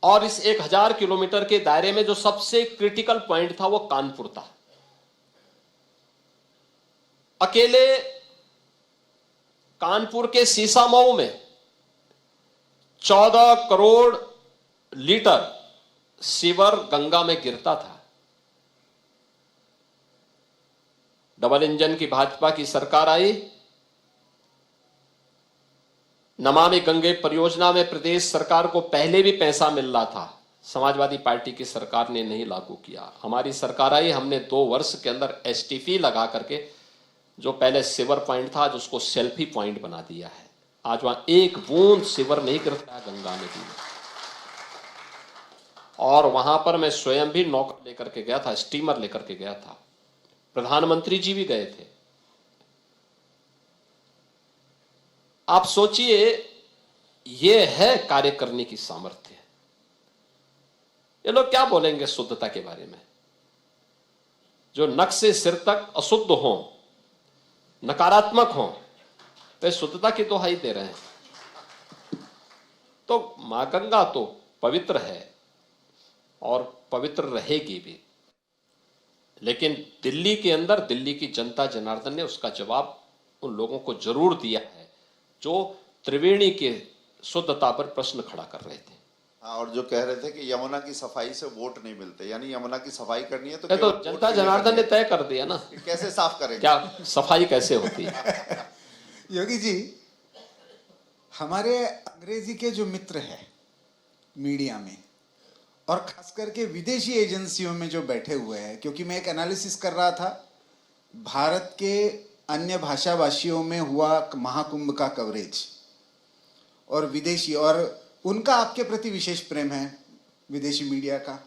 और इस 1000 किलोमीटर के दायरे में जो सबसे क्रिटिकल पॉइंट था वो कानपुर था। अकेले कानपुर के सीसामऊ में 14 करोड़ लीटर सीवर गंगा में गिरता था। डबल इंजन की भाजपा की सरकार आई, नमामि गंगे परियोजना में प्रदेश सरकार को पहले भी पैसा मिल रहा था, समाजवादी पार्टी की सरकार ने नहीं लागू किया। हमारी सरकार आई, हमने 2 वर्ष के अंदर एसटीपी लगा करके जो पहले सिवर पॉइंट था आज उसको सेल्फी पॉइंट बना दिया है। आज वहां एक बूंद सिवर नहीं गिरता है गंगा नदी में। और वहां पर मैं स्वयं भी नौका लेकर के गया था, स्टीमर लेकर के गया था, प्रधानमंत्री जी भी गए थे। आप सोचिए, ये है कार्य करने की सामर्थ्य। ये लोग क्या बोलेंगे शुद्धता के बारे में? जो नख से सिर तक अशुद्ध हो, नकारात्मक हो, वे शुद्धता की दुहाई दे रहे हैं। तो मां गंगा तो पवित्र है और पवित्र रहेगी भी, लेकिन दिल्ली के अंदर दिल्ली की जनता जनार्दन ने उसका जवाब उन लोगों को जरूर दिया है जो त्रिवेणी के शुद्धता पर प्रश्न खड़ा कर रहे थे। हाँ, और जो कह रहे थे कि यमुना की सफाई से वोट नहीं मिलते, यानी यमुना की सफाई करनी है तो जनता जनार्दन ने तय कर दिया ना, कैसे साफ करेंगे? क्या सफाई कैसे होती है? योगी जी, हमारे अंग्रेजी के जो मित्र हैं मीडिया में और खास करके विदेशी एजेंसियों में जो बैठे हुए हैं, क्योंकि मैं एक एनालिसिस कर रहा था भारत के अन्य भाषाभाषियों में हुआ महाकुंभ का कवरेज, और विदेशी, और उनका आपके प्रति विशेष प्रेम है विदेशी मीडिया का,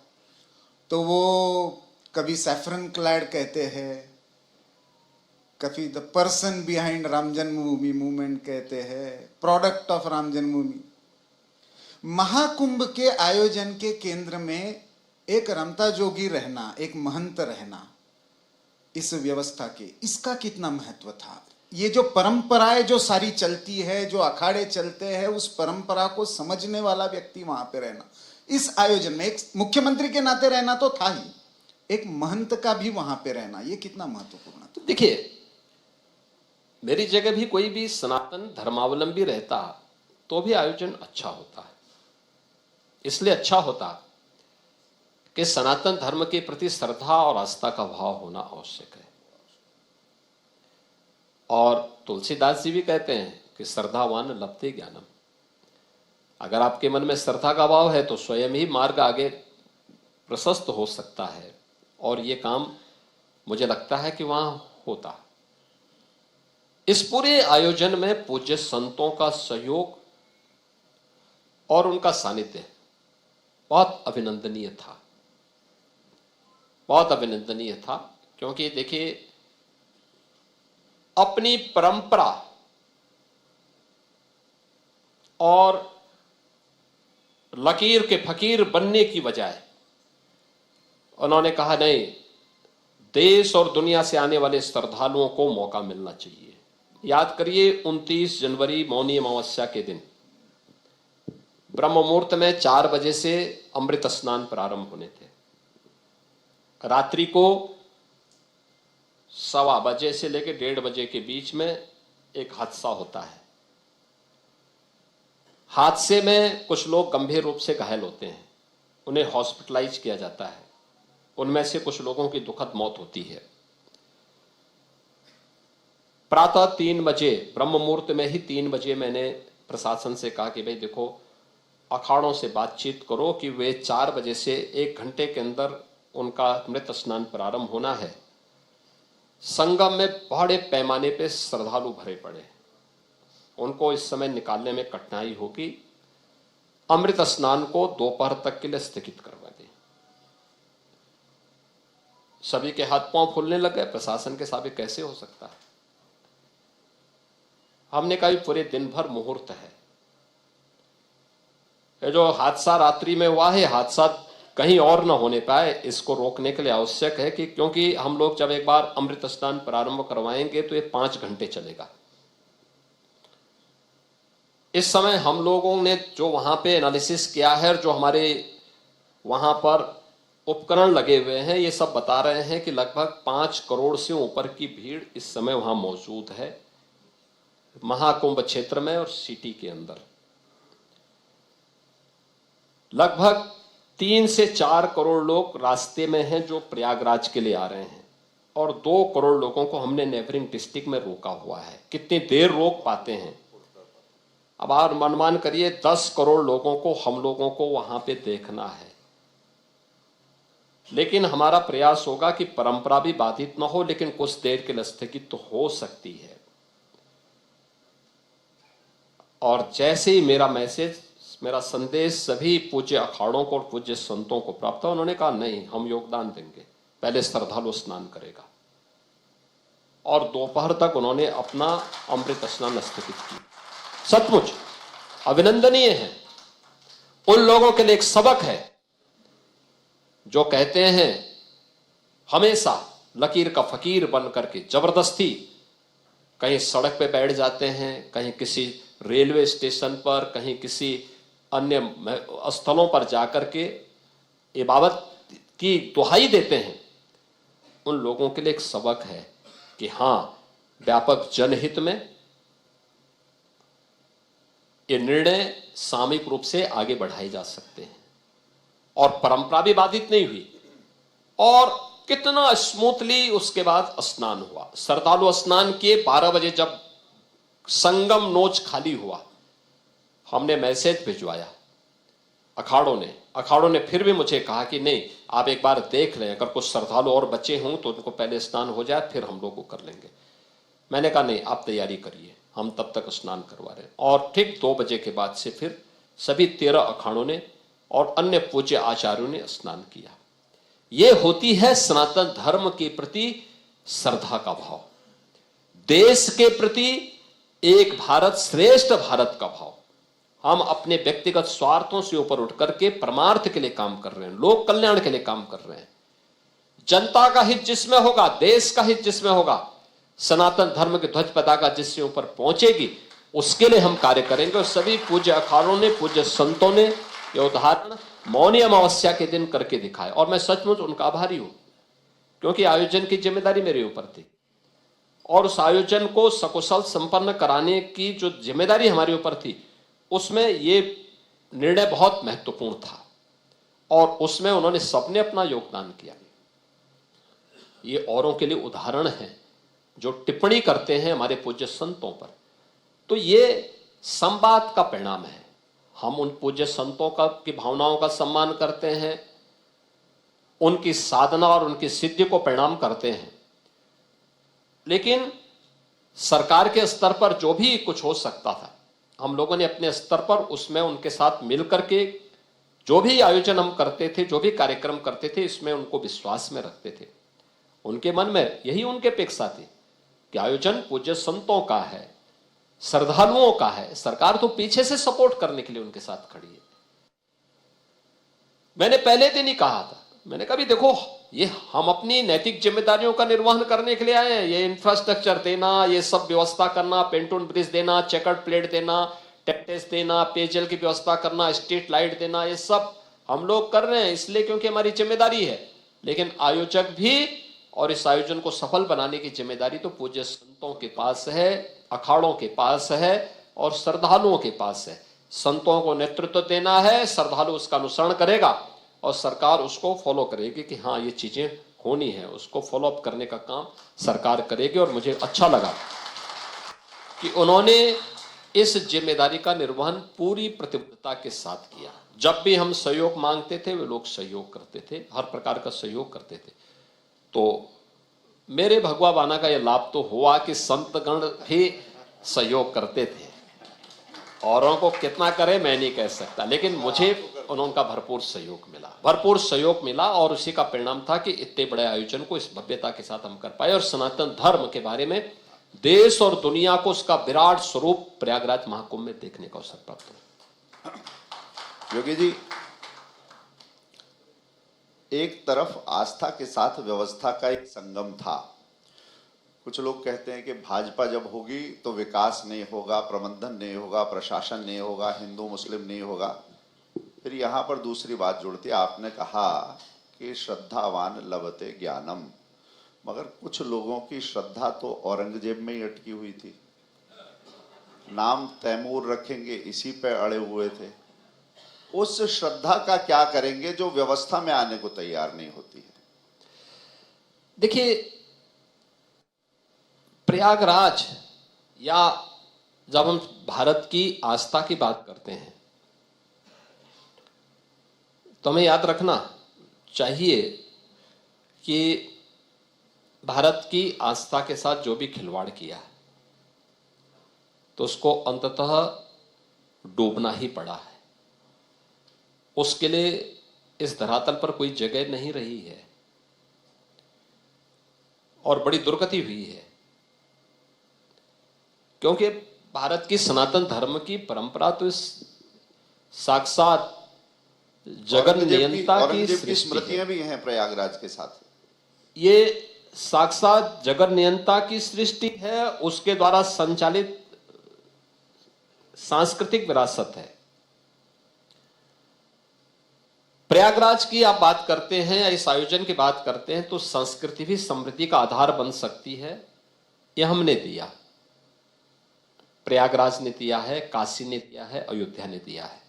तो वो कभी सैफरन क्लैड कहते हैं, कभी the person behind Ram Janmabhoomi movement कहते हैं, प्रोडक्ट ऑफ राम जन्मभूमि। महाकुंभ के आयोजन के केंद्र में एक रमता जोगी रहना, एक महंत रहना, इस व्यवस्था के, इसका कितना महत्व था? ये जो परंपराएं जो सारी चलती है, जो अखाड़े चलते हैं, उस परंपरा को समझने वाला व्यक्ति वहां पे रहना, इस आयोजन में एक मुख्यमंत्री के नाते रहना तो था ही, एक महंत का भी वहां पे रहना, ये कितना महत्वपूर्ण था? देखिए, मेरी जगह भी कोई भी सनातन धर्मावलंबी रहता तो भी आयोजन अच्छा होता है। इसलिए अच्छा होता कि सनातन धर्म के प्रति श्रद्धा और आस्था का भाव होना आवश्यक है। और तुलसीदास जी भी कहते हैं कि श्रद्धावान लभते ज्ञानम। अगर आपके मन में श्रद्धा का भाव है तो स्वयं ही मार्ग आगे प्रशस्त हो सकता है, और ये काम मुझे लगता है कि वहां होता। इस पूरे आयोजन में पूज्य संतों का सहयोग और उनका सानिध्य बहुत अभिनंदनीय था, बहुत अभिनंदनीय था। क्योंकि देखिए, अपनी परंपरा और लकीर के फकीर बनने की बजाय उन्होंने कहा नहीं, देश और दुनिया से आने वाले श्रद्धालुओं को मौका मिलना चाहिए। याद करिए, 29 जनवरी मौनी अमावस्या के दिन ब्रह्म मुहूर्त में 4 बजे से अमृत स्नान प्रारंभ होने थे। रात्रि को 1:15 बजे से लेकर 1:30 बजे के बीच में एक हादसा होता है। हादसे में कुछ लोग गंभीर रूप से घायल होते हैं, उन्हें हॉस्पिटलाइज किया जाता है। उनमें से कुछ लोगों की दुखद मौत होती है। प्रातः 3 बजे, ब्रह्म मुहूर्त में ही 3 बजे मैंने प्रशासन से कहा कि भाई देखो, अखाड़ों से बातचीत करो कि वे 4 बजे से 1 घंटे के अंदर उनका अमृत स्नान प्रारंभ होना है। संगम में बड़े पैमाने पे श्रद्धालु भरे पड़े, उनको इस समय निकालने में कठिनाई होगी। अमृत स्नान को दोपहर तक के लिए स्थगित करवा दें। सभी के हाथ पांव फूलने लगे। प्रशासन के साथ कैसे हो सकता है? हमने कहा पूरे दिन भर मुहूर्त है। ये जो हादसा रात्रि में हुआ है, हादसा कहीं और ना होने पाए, इसको रोकने के लिए आवश्यक है कि, क्योंकि हम लोग जब एक बार अमृत स्नान प्रारंभ करवाएंगे तो ये 5 घंटे चलेगा। इस समय हम लोगों ने जो वहां पे एनालिसिस किया है, जो हमारे वहां पर उपकरण लगे हुए हैं, ये सब बता रहे हैं कि लगभग 5 करोड़ से ऊपर की भीड़ इस समय वहां मौजूद है, महाकुंभ क्षेत्र में और सिटी के अंदर। लगभग 3 से 4 करोड़ लोग रास्ते में हैं जो प्रयागराज के लिए आ रहे हैं, और 2 करोड़ लोगों को हमने नेबरिंग डिस्ट्रिक्ट में रोका हुआ है। कितनी देर रोक पाते हैं? अब आप अनुमान करिए, 10 करोड़ लोगों को हम लोगों को वहां पे देखना है। लेकिन हमारा प्रयास होगा कि परंपरा भी बाधित न हो, लेकिन कुछ देर के लिए स्थगित तो हो सकती है। और जैसे ही मेरा मैसेज, मेरा संदेश सभी पूज्य अखाड़ों को और पूज्य संतों को प्राप्त हुआ, उन्होंने कहा नहीं, हम योगदान देंगे, पहले श्रद्धालु स्नान करेगा। और दोपहर तक उन्होंने अपना अमृत स्नान स्थगित किया। सचमुच अभिनंदनीय है। उन लोगों के लिए एक सबक है जो कहते हैं हमेशा लकीर का फकीर बन करके जबरदस्ती कहीं सड़क पे बैठ जाते हैं, कहीं किसी रेलवे स्टेशन पर, कहीं किसी अन्य स्थलों पर जाकर के इबादत की दुहाई देते हैं। उन लोगों के लिए एक सबक है कि हां, व्यापक जनहित में ये निर्णय सामूहिक रूप से आगे बढ़ाए जा सकते हैं। और परंपरा भी बाधित नहीं हुई, और कितना स्मूथली उसके बाद स्नान हुआ। श्रद्धालु स्नान किए। 12 बजे जब संगम नोच खाली हुआ, हमने मैसेज भिजवाया अखाड़ों ने फिर भी मुझे कहा कि नहीं, आप एक बार देख लें, अगर कुछ श्रद्धालु और बचे हों तो उनको पहले स्नान हो जाए, फिर हम लोग को कर लेंगे। मैंने कहा नहीं, आप तैयारी करिए, हम तब तक स्नान करवा रहे हैं। और ठीक 2 बजे के बाद से फिर सभी 13 अखाड़ों ने और अन्य पूज्य आचार्यों ने स्नान किया। यह होती है सनातन धर्म के प्रति श्रद्धा का भाव, देश के प्रति एक भारत श्रेष्ठ भारत का भाव। हम अपने व्यक्तिगत स्वार्थों से ऊपर उठ करके परमार्थ के लिए काम कर रहे हैं, लोक कल्याण के लिए काम कर रहे हैं। जनता का हित जिसमें होगा, देश का हित जिसमें होगा, सनातन धर्म की ध्वज पताका जिससे ऊपर पहुंचेगी उसके लिए हम कार्य करेंगे। और सभी पूज्य अखाड़ों ने, पूज्य संतों ने ये उदाहरण मौनी अमावस्या के दिन करके दिखाया और मैं सचमुच उनका आभारी हूं, क्योंकि आयोजन की जिम्मेदारी मेरे ऊपर थी और उस आयोजन को सकुशल संपन्न कराने की जो जिम्मेदारी हमारे ऊपर थी उसमें ये निर्णय बहुत महत्वपूर्ण था और उसमें उन्होंने सबने अपना योगदान किया। ये औरों के लिए उदाहरण है जो टिप्पणी करते हैं हमारे पूज्य संतों पर, तो ये संवाद का परिणाम है। हम उन पूज्य संतों की भावनाओं का सम्मान करते हैं, उनकी साधना और उनकी सिद्धि को प्रणाम करते हैं, लेकिन सरकार के स्तर पर जो भी कुछ हो सकता था हम लोगों ने अपने स्तर पर उसमें उनके साथ मिलकर के जो भी आयोजन हम करते थे, जो भी कार्यक्रम करते थे, इसमें उनको विश्वास में रखते थे। उनके मन में यही उनके अपेक्षा थी कि आयोजन पूज्य संतों का है, श्रद्धालुओं का है, सरकार तो पीछे से सपोर्ट करने के लिए उनके साथ खड़ी है। मैंने पहले दिन ही कहा था, मैंने कहा भी देखो ये हम अपनी नैतिक जिम्मेदारियों का निर्वहन करने के लिए आए हैं। ये इंफ्रास्ट्रक्चर देना, ये सब व्यवस्था करना, पेंटून ब्रिज देना, चेकर्ड प्लेट देना, टैक्स देना, पेयजल की व्यवस्था करना, स्ट्रीट लाइट देना, ये सब हम लोग कर रहे हैं इसलिए क्योंकि हमारी जिम्मेदारी है। लेकिन आयोजक भी और इस आयोजन को सफल बनाने की जिम्मेदारी तो पूज्य संतों के पास है, अखाड़ों के पास है और श्रद्धालुओं के पास है। संतों को नेतृत्व देना है, श्रद्धालु उसका अनुसरण करेगा और सरकार उसको फॉलो करेगी कि हाँ ये चीजें होनी है, उसको फॉलो अप करने का काम सरकार करेगी। और मुझे अच्छा लगा कि उन्होंने इस जिम्मेदारी का निर्वहन पूरी प्रतिबद्धता के साथ किया। जब भी हम सहयोग मांगते थे वे लोग सहयोग करते थे, हर प्रकार का सहयोग करते थे। तो मेरे भगवा बाना का यह लाभ तो हुआ कि संतगण भी सहयोग करते थे। औरों को कितना करे मैं नहीं कह सकता, लेकिन मुझे उनका भरपूर सहयोग मिला और उसी का परिणाम था कि इतने बड़े आयोजन को इस भव्यता के साथ हम कर पाए और सनातन धर्म के बारे में देश और दुनिया को उसका विराट स्वरूप प्रयागराज महाकुंभ में देखने का अवसर प्राप्त हुआ। योगी जी, एक तरफ आस्था के साथ व्यवस्था का एक संगम था। कुछ लोग कहते हैं कि भाजपा जब होगी तो विकास नहीं होगा, प्रबंधन नहीं होगा, प्रशासन नहीं होगा, हिंदू मुस्लिम नहीं होगा। फिर यहाँ पर दूसरी बात जुड़ती है, आपने कहा कि श्रद्धावान लभते ज्ञानम, मगर कुछ लोगों की श्रद्धा तो औरंगजेब में ही अटकी हुई थी। नाम तैमूर रखेंगे इसी पे अड़े हुए थे। उस श्रद्धा का क्या करेंगे जो व्यवस्था में आने को तैयार नहीं होती है? देखिए, प्रयागराज या जब हम भारत की आस्था की बात करते हैं तो हमें याद रखना चाहिए कि भारत की आस्था के साथ जो भी खिलवाड़ किया तो उसको अंततः डूबना ही पड़ा है। उसके लिए इस धरातल पर कोई जगह नहीं रही है और बड़ी दुर्गति हुई है, क्योंकि भारत की सनातन धर्म की परंपरा तो इस साक्षात जगन नियंता की स्मृतियां भी हैं प्रयागराज के साथ। ये साक्षात जगन नियंता की सृष्टि है, उसके द्वारा संचालित सांस्कृतिक विरासत है। प्रयागराज की आप बात करते हैं या इस आयोजन की बात करते हैं तो संस्कृति भी समृद्धि का आधार बन सकती है। यह हमने दिया, प्रयागराज ने दिया है, काशी ने दिया है, अयोध्या ने दिया है।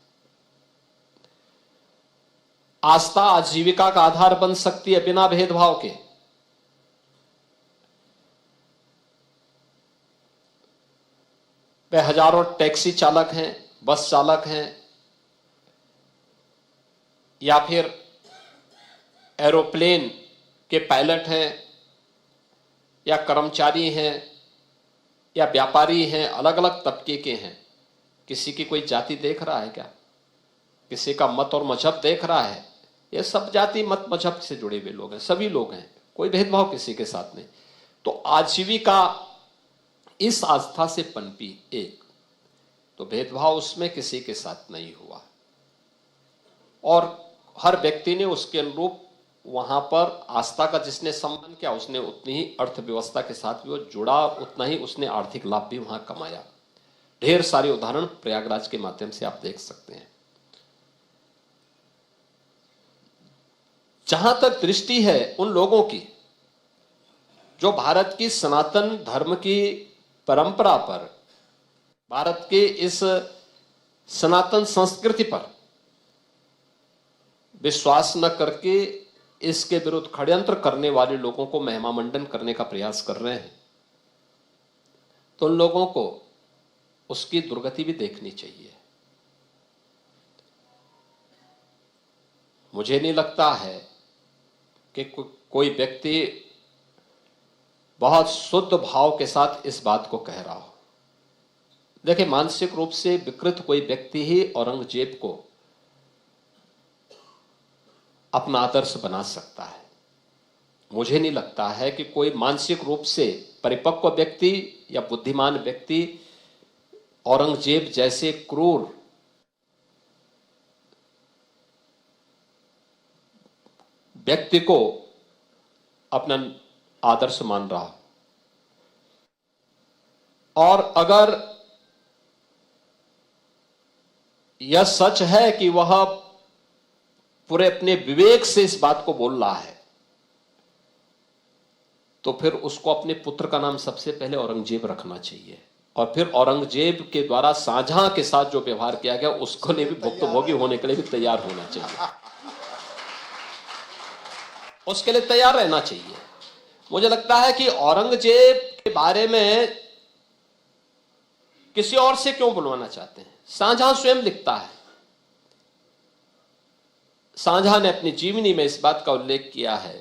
आस्था आजीविका का आधार बन सकती है बिना भेदभाव के। वे हजारों टैक्सी चालक हैं, बस चालक हैं, या फिर एरोप्लेन के पायलट हैं, या कर्मचारी हैं, या व्यापारी हैं, अलग अलग तबके के हैं। किसी की कोई जाति देख रहा है क्या? किसी का मत और मजहब देख रहा है? ये सब जाति मत मजहब से जुड़े हुए लोग हैं, सभी लोग हैं, कोई भेदभाव किसी के साथ नहीं। तो आजीविका इस आस्था से पनपी एक, तो भेदभाव उसमें किसी के साथ नहीं हुआ और हर व्यक्ति ने उसके अनुरूप वहां पर आस्था का जिसने संबंध किया उसने उतनी ही अर्थव्यवस्था के साथ भी वो जुड़ा, उतना ही उसने आर्थिक लाभ भी वहां कमाया। ढेर सारे उदाहरण प्रयागराज के माध्यम से आप देख सकते हैं। जहां तक दृष्टि है उन लोगों की जो भारत की सनातन धर्म की परंपरा पर, भारत के इस सनातन संस्कृति पर विश्वास न करके इसके विरुद्ध षड्यंत्र करने वाले लोगों को महिमा मंडन करने का प्रयास कर रहे हैं, तो उन लोगों को उसकी दुर्गति भी देखनी चाहिए। मुझे नहीं लगता है कि कोई व्यक्ति बहुत शुद्ध भाव के साथ इस बात को कह रहा हो। देखिए, मानसिक रूप से विकृत कोई व्यक्ति ही औरंगजेब को अपना आदर्श बना सकता है। मुझे नहीं लगता है कि कोई मानसिक रूप से परिपक्व व्यक्ति या बुद्धिमान व्यक्ति औरंगजेब जैसे क्रूर व्यक्ति को अपना आदर्श मान रहा। और अगर यह सच है कि वह पूरे अपने विवेक से इस बात को बोल रहा है, तो फिर उसको अपने पुत्र का नाम सबसे पहले औरंगजेब रखना चाहिए, और फिर औरंगजेब के द्वारा शाहजहां के साथ जो व्यवहार किया गया उसको ने भी भुक्तभोगी होने के लिए भी तैयार होना चाहिए, उसके लिए तैयार रहना चाहिए। मुझे लगता है कि औरंगजेब के बारे में किसी और से क्यों बुलवाना चाहते हैं। शाहजहां स्वयं लिखता है, शाहजहां ने अपनी जीवनी में इस बात का उल्लेख किया है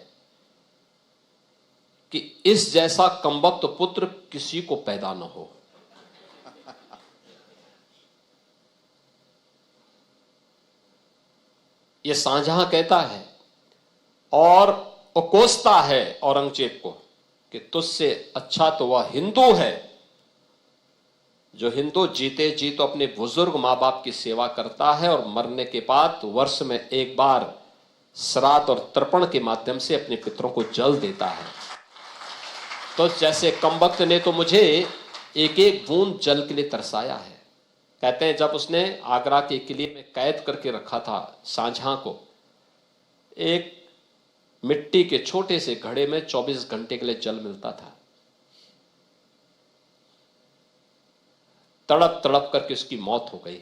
कि इस जैसा कमबख्त पुत्र किसी को पैदा न हो। यह शाहजहां कहता है, और वो कोसता है औरंगजेब को कि तुझसे अच्छा तो वह हिंदू है जो हिंदू जीते जी तो अपने बुजुर्ग मां बाप की सेवा करता है और मरने के बाद वर्ष में एक बार श्राद्ध और तर्पण के माध्यम से अपने पितरों को जल देता है। तो जैसे कमबख्त ने तो मुझे एक एक बूंद जल के लिए तरसाया है। कहते हैं जब उसने आगरा के किले में कैद करके रखा था शाहजहां को, एक मिट्टी के छोटे से घड़े में 24 घंटे के लिए जल मिलता था। तड़प तड़प करके उसकी मौत हो गई।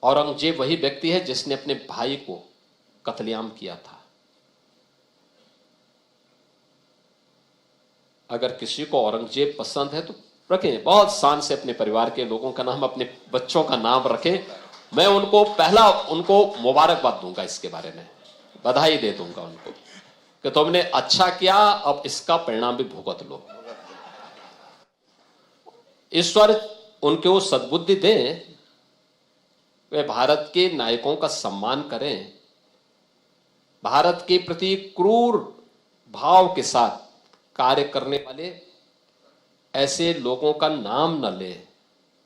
औरंगजेब वही व्यक्ति है जिसने अपने भाई को कत्लेआम किया था। अगर किसी को औरंगजेब पसंद है तो रखें, बहुत शान से अपने परिवार के लोगों का नाम, अपने बच्चों का नाम रखें। मैं उनको पहला उनको मुबारकबाद दूंगा, इसके बारे में बधाई दे दूंगा उनको कि तुमने अच्छा किया, अब इसका परिणाम भी भुगत लो। ईश्वर उनको सद्बुद्धि दें, वे भारत के नायकों का सम्मान करें, भारत के प्रति क्रूर भाव के साथ कार्य करने वाले ऐसे लोगों का नाम न ले।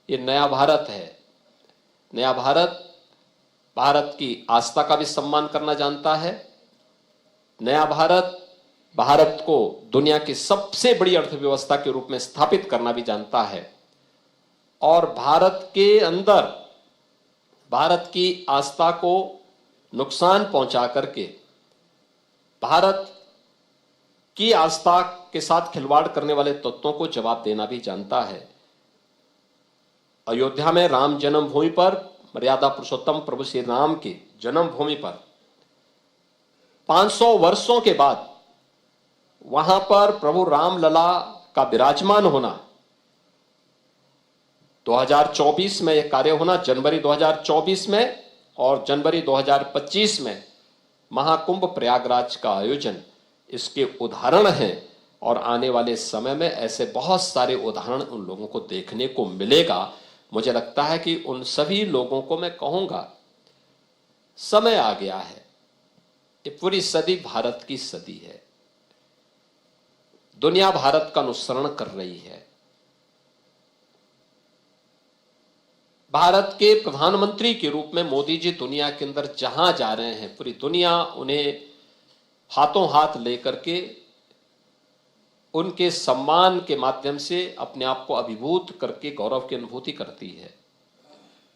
ये नया भारत है। नया भारत भारत की आस्था का भी सम्मान करना जानता है। नया भारत भारत को दुनिया की सबसे बड़ी अर्थव्यवस्था के रूप में स्थापित करना भी जानता है, और भारत के अंदर भारत की आस्था को नुकसान पहुंचा करके भारत की आस्था के साथ खिलवाड़ करने वाले तत्वों को जवाब देना भी जानता है। अयोध्या में राम जन्मभूमि पर, मर्यादा पुरुषोत्तम प्रभु श्री राम की जन्मभूमि पर 500 वर्षों के बाद वहां पर प्रभु रामलला का विराजमान होना, 2024 में यह कार्य होना, जनवरी 2024 में और जनवरी 2025 में महाकुंभ प्रयागराज का आयोजन इसके उदाहरण हैं। और आने वाले समय में ऐसे बहुत सारे उदाहरण उन लोगों को देखने को मिलेगा। मुझे लगता है कि उन सभी लोगों को मैं कहूंगा, समय आ गया है। ये पूरी सदी भारत की सदी है। दुनिया भारत का अनुसरण कर रही है। भारत के प्रधानमंत्री के रूप में मोदी जी दुनिया के अंदर जहां जा रहे हैं, पूरी दुनिया उन्हें हाथों हाथ लेकर के उनके सम्मान के माध्यम से अपने आप को अभिभूत करके गौरव की अनुभूति करती है।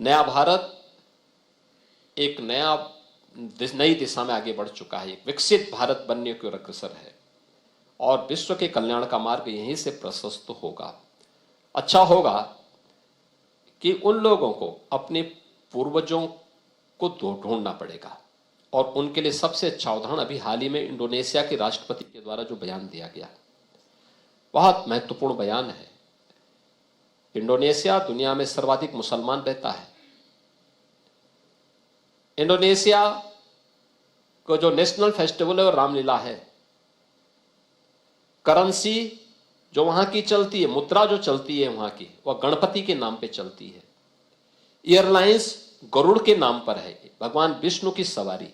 नया भारत एक नई दिशा में आगे बढ़ चुका है, एक विकसित भारत बनने की ओर अग्रसर है और विश्व के कल्याण का मार्ग यहीं से प्रशस्त होगा। अच्छा होगा कि उन लोगों को अपने पूर्वजों को ढूंढना पड़ेगा और उनके लिए सबसे अच्छा उदाहरण अभी हाल ही में इंडोनेशिया के राष्ट्रपति के द्वारा जो बयान दिया गया, बहुत महत्वपूर्ण बयान है। इंडोनेशिया दुनिया में सर्वाधिक मुसलमान रहता है। इंडोनेशिया को जो नेशनल फेस्टिवल है वो रामलीला है। करेंसी जो वहां की चलती है, मुद्रा जो चलती है वहां की, वह गणपति के नाम पे चलती है। एयरलाइंस गरुड़ के नाम पर है, भगवान विष्णु की सवारी।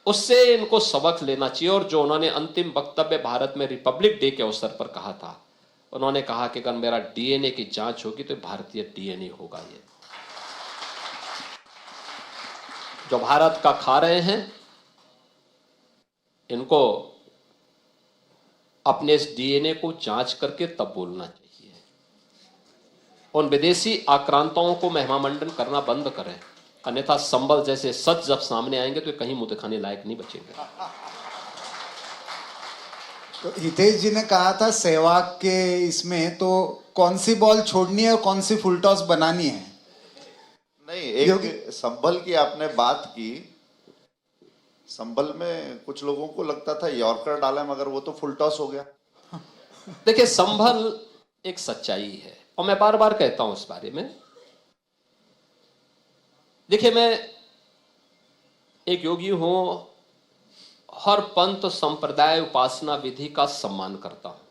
उससे इनको सबक लेना चाहिए। और जो उन्होंने अंतिम वक्तव्य भारत में रिपब्लिक डे के अवसर पर कहा था, उन्होंने कहा कि अगर मेरा डीएनए की जांच होगी तो भारतीय डीएनए होगा। ये जो भारत का खा रहे हैं, इनको अपने इस डीएनए को जांच करके तब बोलना चाहिए। उन विदेशी आक्रांताओं को महिमामंडन करना बंद करें, अन्यथा संबल जैसे सच जब सामने आएंगे तो कहीं मुंह दिखाने लायक नहीं बचेंगे। तो हितेश जी ने कहा था सहवाग के इसमें तो कौन सी बॉल छोड़नी है और कौन सी फुल टॉस बनानी है। नहीं, एक संभल की आपने बात की। संभल में कुछ लोगों को लगता था यॉर्कर डाला, मगर वो तो फुल टॉस हो गया। देखिए, संभल एक सच्चाई है और मैं बार बार कहता हूं इस बारे में। देखिए, मैं एक योगी हूं, हर पंथ संप्रदाय उपासना विधि का सम्मान करता हूं।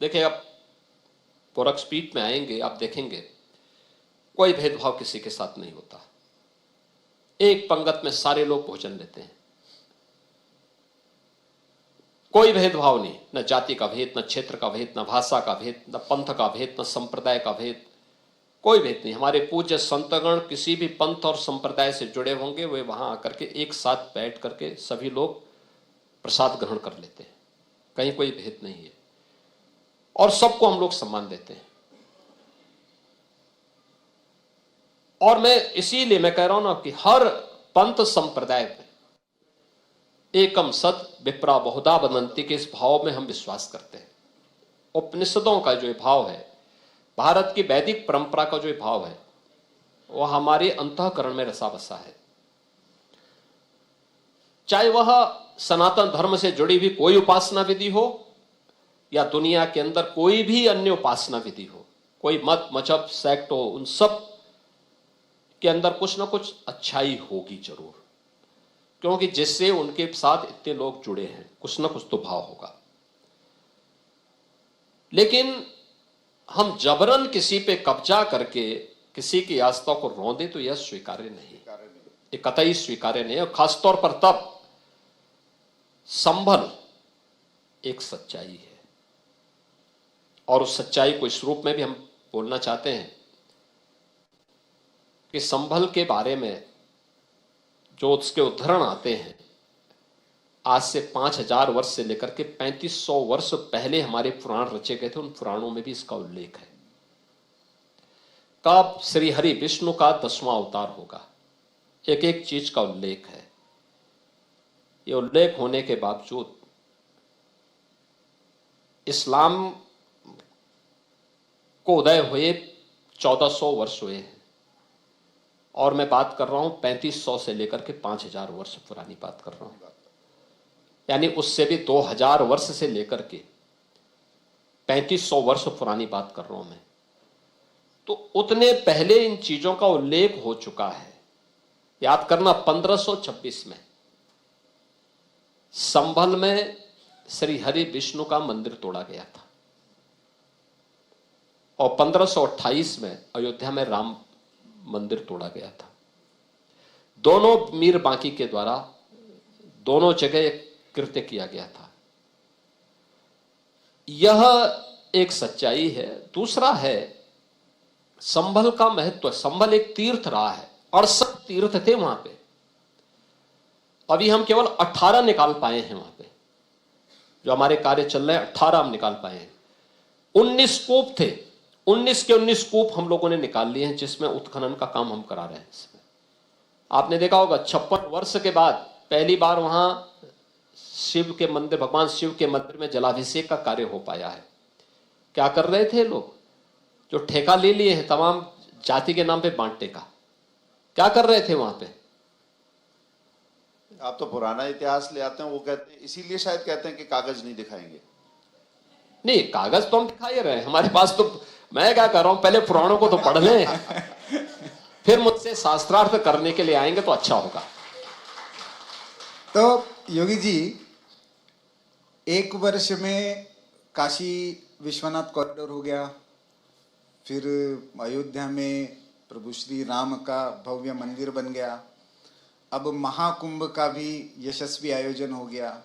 देखिए, आप गोरक्षपीठ में आएंगे, आप देखेंगे कोई भेदभाव किसी के साथ नहीं होता। एक पंगत में सारे लोग भोजन लेते हैं, कोई भेदभाव नहीं, न जाति का भेद, न क्षेत्र का भेद, न भाषा का भेद, न पंथ का भेद, न संप्रदाय का भेद, कोई भेद नहीं। हमारे पूज्य संतगण किसी भी पंथ और संप्रदाय से जुड़े होंगे, वे वहां आकर के एक साथ बैठ करके सभी लोग प्रसाद ग्रहण कर लेते हैं, कहीं कोई भेद नहीं है और सबको हम लोग सम्मान देते हैं। और मैं इसीलिए मैं कह रहा हूं ना कि हर पंथ संप्रदाय में एकम सत विप्रा बहुधा वदन्ति के इस भाव में हम विश्वास करते हैं। उपनिषदों का जो भाव है, भारत की वैदिक परंपरा का जो भाव है, वह हमारे अंतःकरण में रसा बसा है। चाहे वह सनातन धर्म से जुड़ी हुई कोई उपासना विधि हो या दुनिया के अंदर कोई भी अन्य उपासना विधि हो, कोई मत मजहब सेक्ट हो, उन सब के अंदर कुछ ना कुछ अच्छाई होगी जरूर, क्योंकि जिससे उनके साथ इतने लोग जुड़े हैं, कुछ ना कुछ तो भाव होगा। लेकिन हम जबरन किसी पे कब्जा करके किसी की आस्था को रौंदे तो यह स्वीकार्य नहीं, ये कतई स्वीकार्य नहीं। और खासतौर पर तब संभल एक सच्चाई है और उस सच्चाई को इस रूप में भी हम बोलना चाहते हैं कि संभल के बारे में जो उसके उद्धरण आते हैं, आज से 5000 वर्ष से लेकर के 3500 वर्ष पहले हमारे पुराण रचे गए थे, उन पुराणों में भी इसका उल्लेख है। कब श्री हरि विष्णु का 10वां अवतार होगा, एक एक चीज का उल्लेख है। ये उल्लेख होने के बावजूद इस्लाम को उदय हुए 1400 वर्ष हुए हैं और मैं बात कर रहा हूं 3500 से लेकर के 5000 वर्ष पुरानी बात कर रहा हूं, यानी उससे भी 2000 वर्ष से लेकर के 3500 वर्ष पुरानी बात कर रहा हूं मैं। तो उतने पहले इन चीजों का उल्लेख हो चुका है। याद करना, 1526 में संभल में श्री हरि विष्णु का मंदिर तोड़ा गया था और 1528 में अयोध्या में राम मंदिर तोड़ा गया था। दोनों मीर बांकी के द्वारा दोनों जगह कृत्य किया गया था। यह एक सच्चाई है। दूसरा है संभल का महत्व। संभल एक तीर्थ रहा है, 68 तीर्थ थे वहां पे, अभी हम केवल 18 निकाल पाए हैं वहां पे। जो हमारे कार्य चल रहे हैं 18 हम निकाल पाए हैं। 19 कूप थे, 19 के 19 कूप हम लोगों ने निकाल लिए हैं, जिसमें उत्खनन का काम हम करा रहे हैं। इसमें आपने देखा होगा 56 वर्ष के बाद पहली बार वहां शिव के मंदिर, भगवान शिव के मंदिर में जलाभिषेक का कार्य हो पाया है। क्या कर रहे थे लोग? जो ठेका ले लिए हैं तमाम जाति के नाम पे बांटने का, क्या कर रहे थे वहां पे? आप तो पुराना इतिहास ले आते हैं, वो कहते हैं, इसीलिए शायद कहते हैं कि कागज नहीं दिखाएंगे। नहीं, कागज तो हम दिखा ही रहे हैं, हमारे पास तो। मैं क्या कर रहा हूं, पहले पुराणों को तो पढ़ लें, फिर मुझसे शास्त्रार्थ करने के लिए आएंगे तो अच्छा होगा। तो योगी जी, एक वर्ष में काशी विश्वनाथ कॉरिडोर हो गया, फिर अयोध्या में प्रभु श्री राम का भव्य मंदिर बन गया, अब महाकुंभ का भी यशस्वी आयोजन हो गया।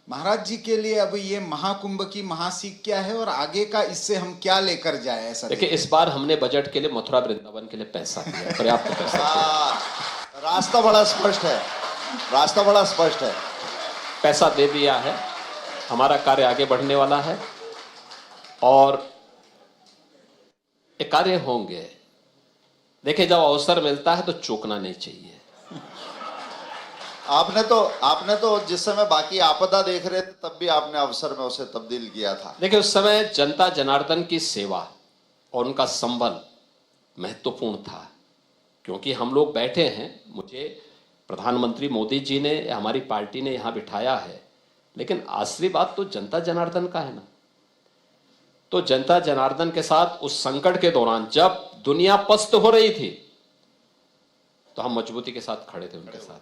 महाराज जी के लिए अब ये महाकुंभ की महासीख क्या है और आगे का इससे हम क्या लेकर जाए? ऐसा देखिए, इस बार हमने बजट के लिए मथुरा वृंदावन के लिए पैसा दिया, पर्याप्त पैसा दिया। रास्ता बड़ा स्पष्ट है, रास्ता बड़ा स्पष्ट है। पैसा दे दिया है, हमारा कार्य आगे बढ़ने वाला है और ये कार्य होंगे। देखिए, जब अवसर मिलता है तो चूकना नहीं चाहिए। आपने तो जिस समय बाकी आपदा देख रहे थे तब भी आपने अवसर में उसे तब्दील किया था। देखिए, उस समय जनता जनार्दन की सेवा और उनका संबल महत्वपूर्ण था, क्योंकि हम लोग बैठे हैं, मुझे प्रधानमंत्री मोदी जी ने, हमारी पार्टी ने यहाँ बिठाया है, लेकिन आखिरी बात तो जनता जनार्दन का है ना। तो जनता जनार्दन के साथ उस संकट के दौरान जब दुनिया पस्त हो रही थी तो हम मजबूती के साथ खड़े थे उनके साथ।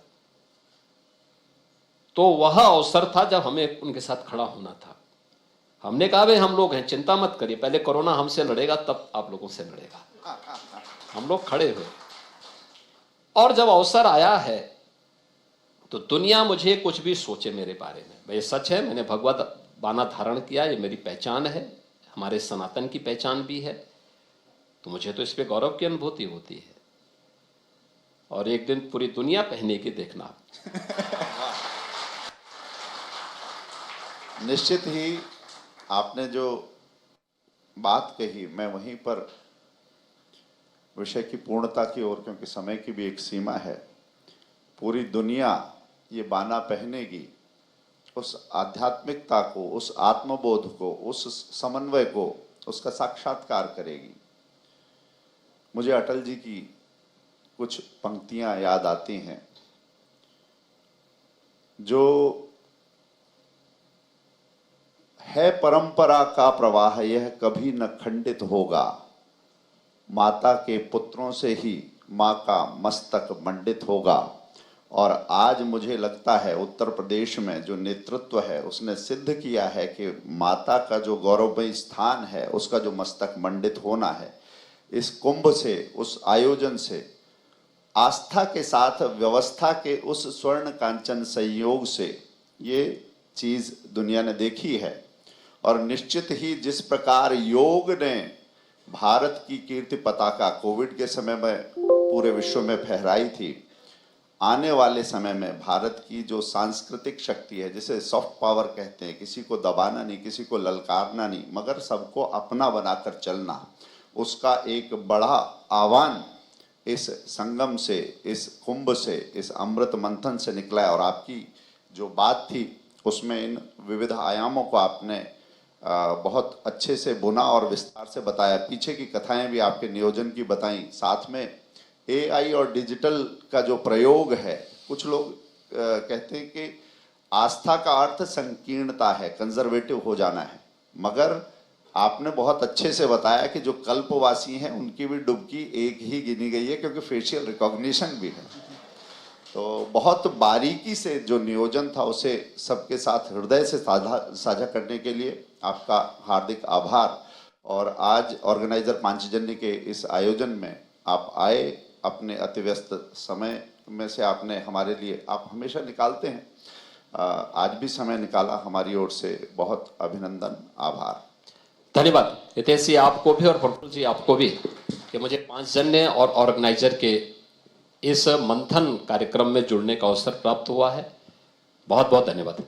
तो वह अवसर था जब हमें उनके साथ खड़ा होना था। हमने कहा भाई, हम लोग हैं, चिंता मत करिए, पहले कोरोना हमसे लड़ेगा तब आप लोगों से लड़ेगा। हम लोग खड़े हुए और जब अवसर आया है तो दुनिया मुझे कुछ भी सोचे मेरे बारे में, भाई सच है, मैंने भगवत बाना धारण किया, ये मेरी पहचान है, हमारे सनातन की पहचान भी है, तो मुझे तो इस पे गौरव की अनुभूति होती है। और एक दिन पूरी दुनिया पहने की देखना। निश्चित ही आपने जो बात कही, मैं वहीं पर विषय की पूर्णता की ओर, क्योंकि समय की भी एक सीमा है, पूरी दुनिया ये बाना पहनेगी, उस आध्यात्मिकता को, उस आत्मबोध को, उस समन्वय को, उसका साक्षात्कार करेगी। मुझे अटल जी की कुछ पंक्तियां याद आती हैं, जो है परंपरा का प्रवाह, यह कभी न खंडित होगा, माता के पुत्रों से ही माँ का मस्तक मंडित होगा। और आज मुझे लगता है उत्तर प्रदेश में जो नेतृत्व है उसने सिद्ध किया है कि माता का जो गौरवमयी स्थान है उसका जो मस्तक मंडित होना है, इस कुंभ से, उस आयोजन से, आस्था के साथ व्यवस्था के उस स्वर्ण कांचन संयोग से ये चीज़ दुनिया ने देखी है। और निश्चित ही जिस प्रकार योग ने भारत की कीर्ति पताका कोविड के समय में पूरे विश्व में फहराई थी, आने वाले समय में भारत की जो सांस्कृतिक शक्ति है, जिसे सॉफ्ट पावर कहते हैं, किसी को दबाना नहीं, किसी को ललकारना नहीं, मगर सबको अपना बनाकर चलना, उसका एक बड़ा आह्वान इस संगम से, इस कुंभ से, इस अमृत मंथन से निकला है। और आपकी जो बात थी उसमें इन विविध आयामों को आपने बहुत अच्छे से बुना और विस्तार से बताया। पीछे की कथाएं भी आपके नियोजन की बताई, साथ में एआई और डिजिटल का जो प्रयोग है। कुछ लोग कहते हैं कि आस्था का अर्थ संकीर्णता है, कंजर्वेटिव हो जाना है, मगर आपने बहुत अच्छे से बताया कि जो कल्पवासी हैं उनकी भी डुबकी एक ही गिनी गई है, क्योंकि फेशियल रिकॉग्निशन भी है। तो बहुत बारीकी से जो नियोजन था उसे सबके साथ हृदय से साझा करने के लिए आपका हार्दिक आभार। और आज ऑर्गेनाइजर पांचजन्य के इस आयोजन में आप आए, अपने अतिव्यस्त समय में से आपने हमारे लिए, आप हमेशा निकालते हैं, आज भी समय निकाला, हमारी ओर से बहुत अभिनंदन, आभार। धन्यवाद हितेश जी आपको भी और प्रफुल्ल जी आपको भी कि मुझे पांचजन्य और ऑर्गेनाइजर के इस मंथन कार्यक्रम में जुड़ने का अवसर प्राप्त हुआ है। बहुत बहुत धन्यवाद।